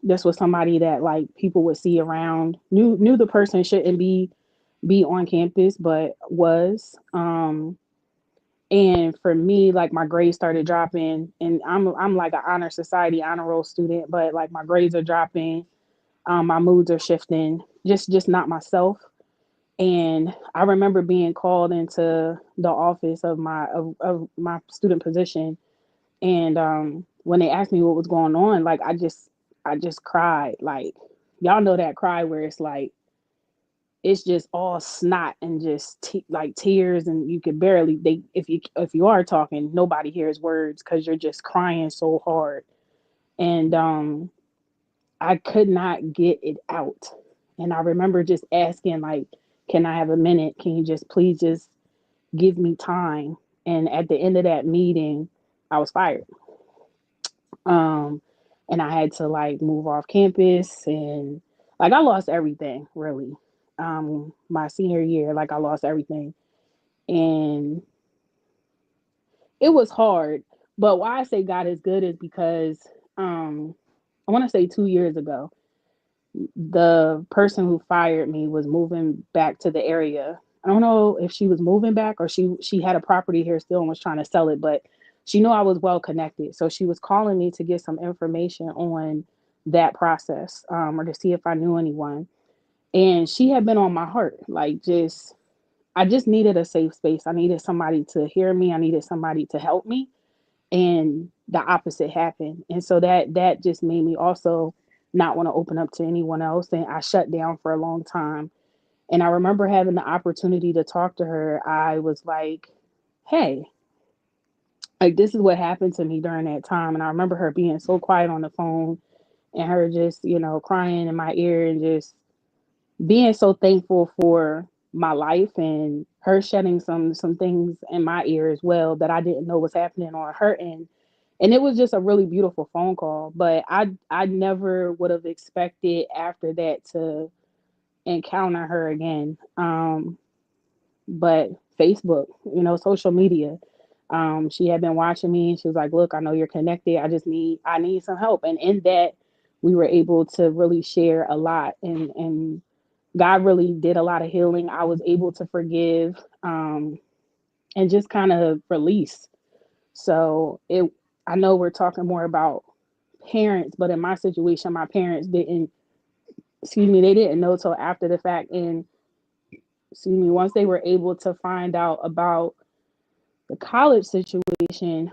this was somebody that like people would see around, knew the person shouldn't be on campus, but was. And for me, like my grades started dropping, and I'm like an honor society honor roll student, but like my grades are dropping, my moods are shifting, just not myself. And I remember being called into the office of my student position, and when they asked me what was going on, like I just cried. Like y'all know that cry where it's like it's just all snot and just like tears, and you can barely they if you are talking, nobody hears words because you're just crying so hard. And I could not get it out. And I remember just asking, like, can I have a minute? Can you just please just give me time? And at the end of that meeting, I was fired. Um, and I had to like move off campus, and like I lost everything really. My senior year, like I lost everything. And it was hard. But why I say God is good is because I want to say 2 years ago, the person who fired me was moving back to the area. I don't know if she was moving back or she had a property here still and was trying to sell it, but she knew I was well connected. So she was calling me to get some information on that process, or to see if I knew anyone. And she had been on my heart, like just I just needed a safe space. I needed somebody to hear me. I needed somebody to help me, and the opposite happened. And so that just made me also not want to open up to anyone else, and I shut down for a long time. And I remember having the opportunity to talk to her. I was like, hey, like this is what happened to me during that time. And I remember her being so quiet on the phone, and her just crying in my ear, and just being so thankful for my life, and her shedding some things in my ear as well that I didn't know was happening on her end. And it was just a really beautiful phone call. But I never would have expected after that to encounter her again. But Facebook, social media. She had been watching me, and she was like, look, I know you're connected. I need some help. And in that, we were able to really share a lot, and God really did a lot of healing. I was able to forgive, and just kind of release. So I know we're talking more about parents, but in my situation, my parents didn't, excuse me, they didn't know till after the fact. And excuse me, once they were able to find out about the college situation,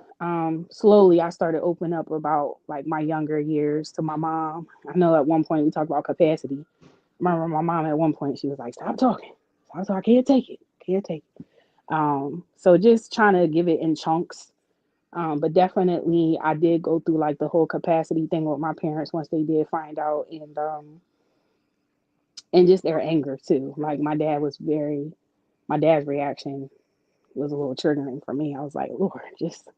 slowly I started opening up about like my younger years to my mom. I know at one point we talked about capacity. I remember my mom at one point, she was like, stop talking. I I can't take it. Can't take it. So just trying to give it in chunks. But definitely I did go through like the whole capacity thing with my parents once they did find out, and just their anger too. Like my dad's reaction was a little triggering for me. I was like, Lord, just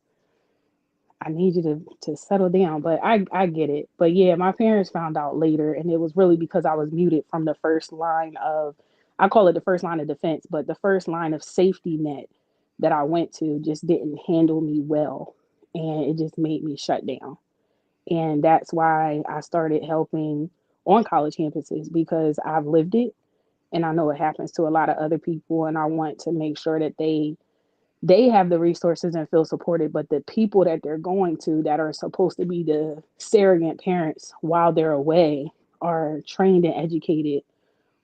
I need you to settle down. But I get it. But yeah, my parents found out later, and it was really because I was muted from the first line of, I call it the first line of defense, but the first line of safety net that I went to just didn't handle me well, and it just made me shut down. And that's why I started helping on college campuses, because I've lived it, and I know it happens to a lot of other people, and I want to make sure that they have the resources and feel supported, but the people that they're going to that are supposed to be the surrogate parents while they're away are trained and educated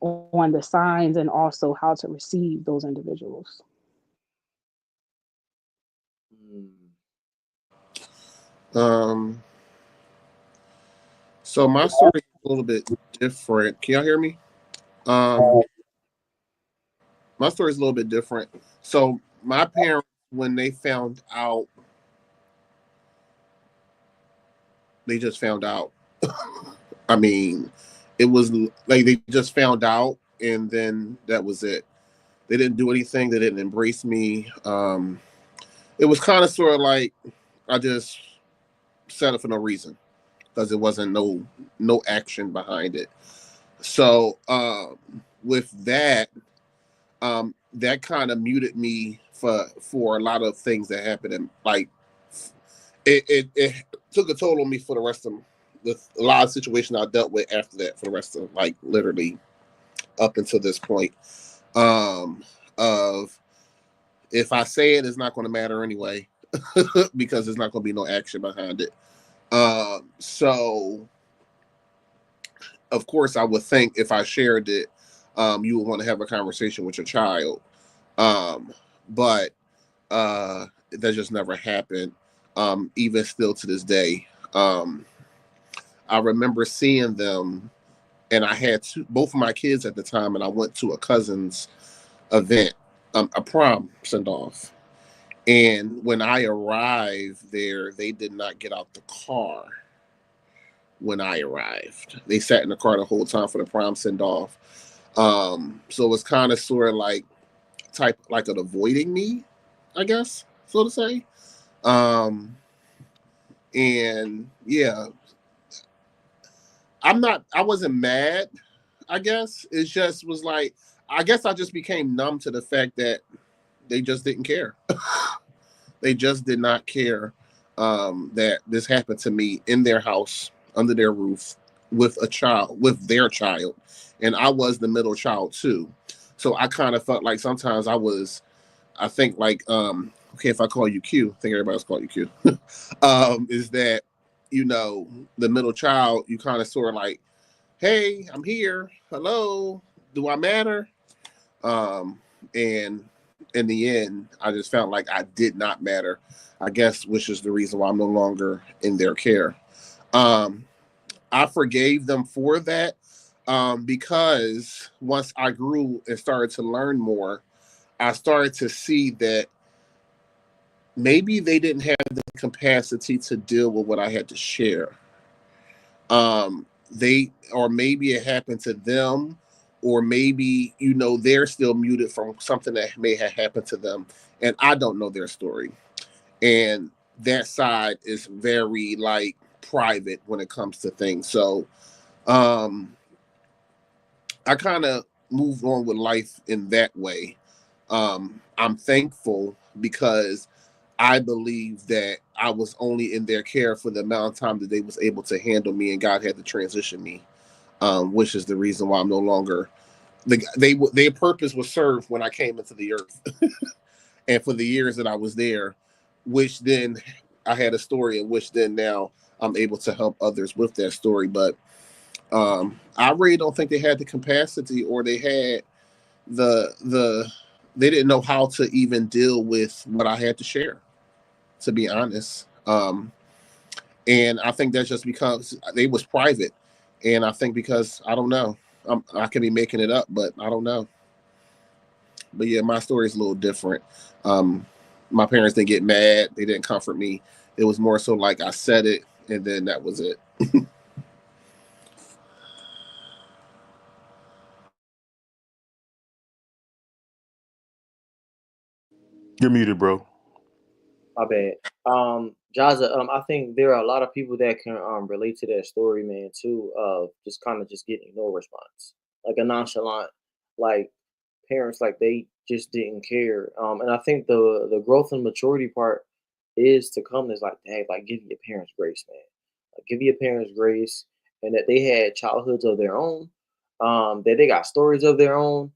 on the signs and also how to receive those individuals. Mm. Um, So my story is a little bit different. Can y'all hear me? Um, my story is a little bit different. So my parents, when they found out, they just found out. I mean, it was like they just found out, and then that was it. They didn't do anything. They didn't embrace me. It was kind of sort of like I just said it for no reason because it wasn't no action behind it. So with that, that kind of muted me for a lot of things that happened, and like it took a toll on me for the rest of a lot of situations I dealt with after that for the rest of like literally up until this point. Of if I say it, it's not going to matter anyway because there's not going to be no action behind it. So of course I would think if I shared it, you would want to have a conversation with your child. But that just never happened. Even still to this day. I remember seeing them, and I had both of my kids at the time, and I went to a cousin's event, a prom send off. And when I arrived there, they did not get out the car when I arrived. They sat in the car the whole time for the prom send off. So it was kind of sort of like type like an avoiding me, I guess, so to say. And yeah, I wasn't mad, I guess. It just was like, I guess I just became numb to the fact that they just didn't care. They just did not care that this happened to me in their house, under their roof, with their child. And I was the middle child too. So I kind of felt like sometimes I think like, okay, if I call you Q, I think everybody's called you Q, is that, the middle child, you kind of sort of like, hey, I'm here. Hello. Do I matter? And in the end, I just felt like I did not matter, I guess, which is the reason why I'm no longer in their care. I forgave them for that because once I grew and started to learn more, I started to see that maybe they didn't have the capacity to deal with what I had to share. Or maybe it happened to them, or maybe they're still muted from something that may have happened to them, and I don't know their story. And that side is very like private when it comes to things. So I kind of moved on with life in that way. I'm thankful because I believe that I was only in their care for the amount of time that they was able to handle me, and God had to transition me, which is the reason why I'm no longer. Their purpose was served when I came into the earth, and for the years that I was there, which then I had a story, in which then now I'm able to help others with that story. But I really don't think they had the capacity, or they had the they didn't know how to even deal with what I had to share, to be honest. And I think that's just because they was private. And I think because I don't know, I could be making it up, but I don't know. But yeah, my story is a little different. My parents didn't get mad. They didn't comfort me. It was more so like I said it, and then that was it. You're muted, bro. My bad. Jaza, I think there are a lot of people that can relate to that story, man, too, of just kind of just getting no response. Like a nonchalant, like parents, like they just didn't care. And I think the growth and maturity part is to come is like, hey, like give your parents grace, man. Like give your parents grace, and that they had childhoods of their own, that they got stories of their own.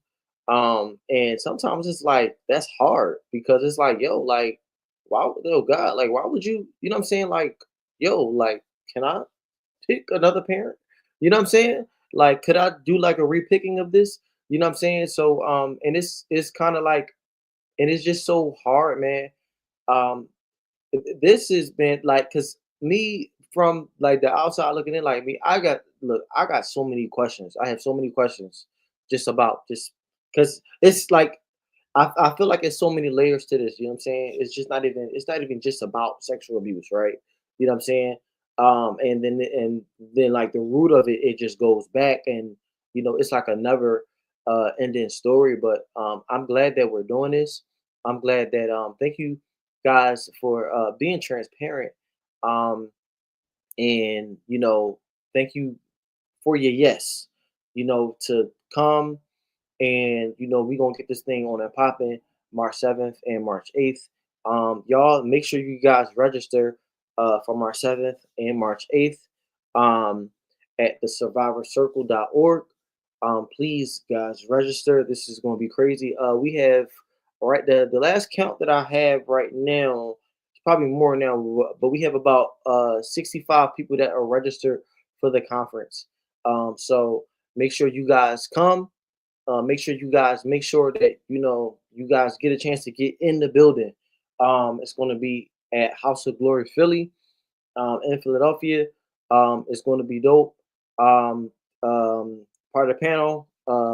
And sometimes it's like that's hard because it's like, yo, like why would, oh God, like why would you know what I'm saying? Like, yo, like, can I pick another parent? You know what I'm saying? Like, could I do like a repicking of this? You know what I'm saying? So and it's kind of like, and it's just so hard, man. Um this has been like, cause me from like the outside looking in, like me, I got so many questions. I have so many questions just because it's like I feel like there's so many layers to this. You know what I'm saying? It's not even just about sexual abuse, right? You know what I'm saying? And then like the root of it, it just goes back, and it's like another ending story. But I'm glad that we're doing this. I'm glad that thank you guys for being transparent. Um, and thank you for your yes. To come and we're gonna get this thing on and popping March 7th and March 8th. Y'all make sure you guys register for March 7th and March 8th um, at the survivorcircle.org. Please guys register. This is gonna be crazy. We have all right, the last count that I have right now, it's probably more now, but we have about 65 people that are registered for the conference. So make sure you guys come. Make sure that you guys get a chance to get in the building. It's going to be at House of Glory Philly in Philadelphia. It's going to be dope. Um, Part of the panel,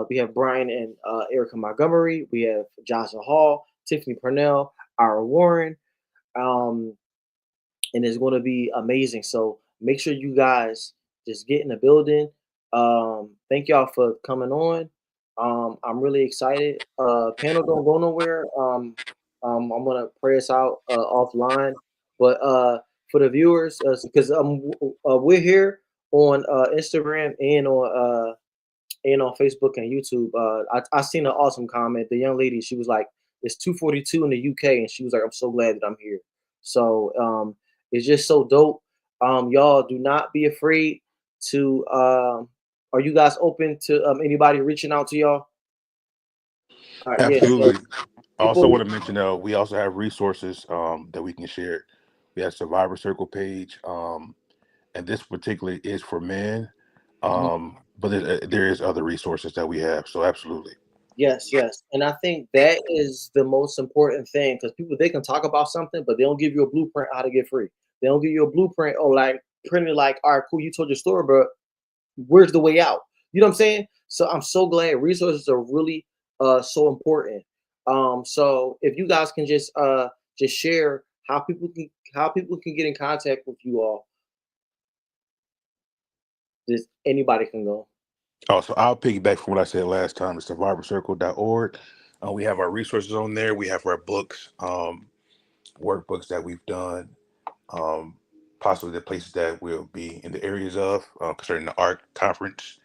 we have Brian and Erica Montgomery. We have Joshua Hall, Tiffany Purnell, Ira Warren. Um, and it's going to be amazing. So make sure you guys just get in the building. Thank y'all for coming on. I'm really excited. Panel don't go nowhere. I'm gonna pray us out offline, but for the viewers, because we're here on Instagram and on Facebook and YouTube. I seen an awesome comment. The young lady, she was like, "It's 2:42 in the UK," and she was like, "I'm so glad that I'm here." So it's just so dope. Y'all do not be afraid to. Are you guys open to anybody reaching out to y'all? All right, yeah. So Absolutely. I also people, want to mention we also have resources that we can share. We have Survivor Circle page, and this particularly is for men, mhm. but there is other resources that we have. So absolutely. Yes, and I think that is the most important thing because people they can talk about something, but they don't give you a blueprint how to get free. They don't give you a blueprint or like printed like, all right, cool, you told your story, but where's the way out? You know what I'm saying? So I'm so glad resources are really so important. So if you guys can just share how people can get in contact with you all, just anybody can go. Oh, so I'll piggyback from what I said last time. It's survivorcircle.org. We have our resources on there. We have our books, workbooks that we've done, um, possibly the places that we'll be in the areas of concerning the Ark Conference.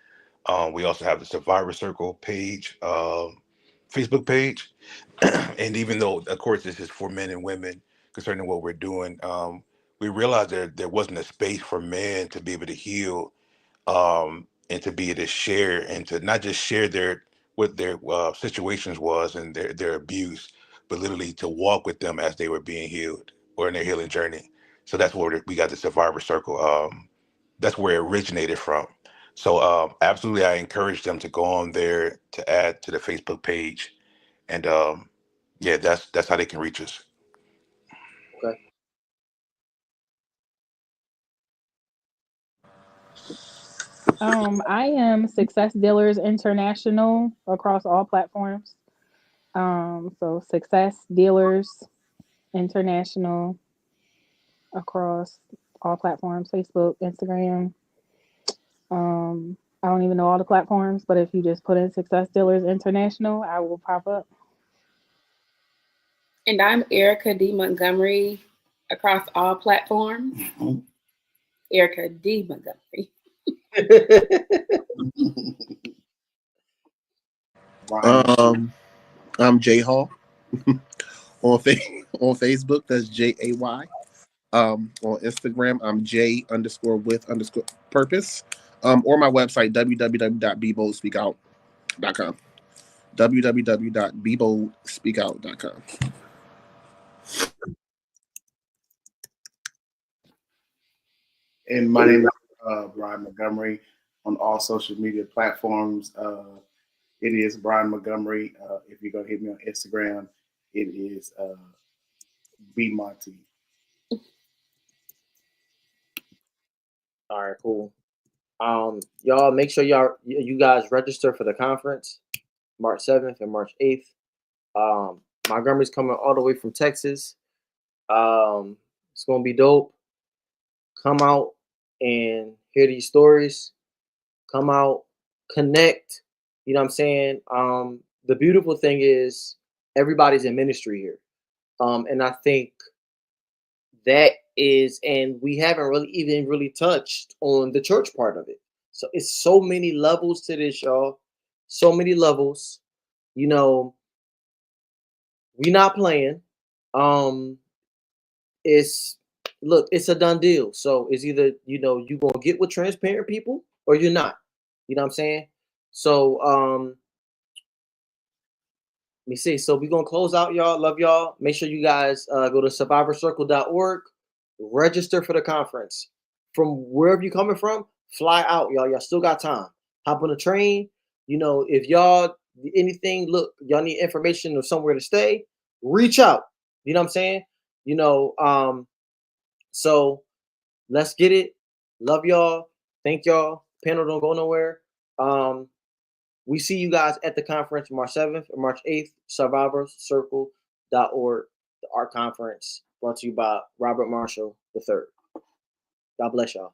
We also have the Survivor Circle page, Facebook page. And even though, of course, this is for men and women concerning what we're doing, we realized that there wasn't a space for men to be able to heal and to be able to share and to not just share their what their situations was and their abuse, but literally to walk with them as they were being healed or in their healing journey. So that's where we got the Survivor Circle. That's where it originated from. So absolutely, I encourage them to go on there to add to the Facebook page, and yeah, that's how they can reach us. Okay. I am Success Dealers International across all platforms. So Success Dealers International across all platforms: Facebook, Instagram. I don't even know all the platforms, but if you just put in Success Dealers International, I will pop up. And I'm Erica D. Montgomery across all platforms. Erica D. Montgomery. I'm Jay Hall on on Facebook. That's JAY. On Instagram, I'm J_with_purpose. Or my website www.beboldSpeakout.com. www.beboldSpeakout.com. And my name is Brian Montgomery on all social media platforms. It is Brian Montgomery. If you're gonna hit me on Instagram, it is B Monty. All right, cool. Y'all make sure you guys register for the conference, March 7th and March 8th. Montgomery's coming all the way from Texas. It's gonna be dope. Come out and hear these stories. Come out, connect. You know what I'm saying? The beautiful thing is everybody's in ministry here. And I think that is, and we haven't really even really touched on the church part of it. So it's so many levels to this, y'all. So many levels. You know, we not playing. Um, it's look, it's a done deal. So it's either you gonna get with transparent people or you're not. You know what I'm saying? So let me see. So we're gonna close out, y'all. Love y'all. Make sure you guys go to survivorcircle.org, register for the conference. From wherever you're coming from, fly out, y'all. Y'all still got time. Hop on a train. If y'all anything, look, y'all need information or somewhere to stay, reach out. You know what I'm saying? You know, so let's get it. Love y'all. Thank y'all. Panel don't go nowhere. We see you guys at the conference March 7th and March 8th, survivorcircle.org, the Ark Conference, brought to you by Robert Marshall III. God bless y'all.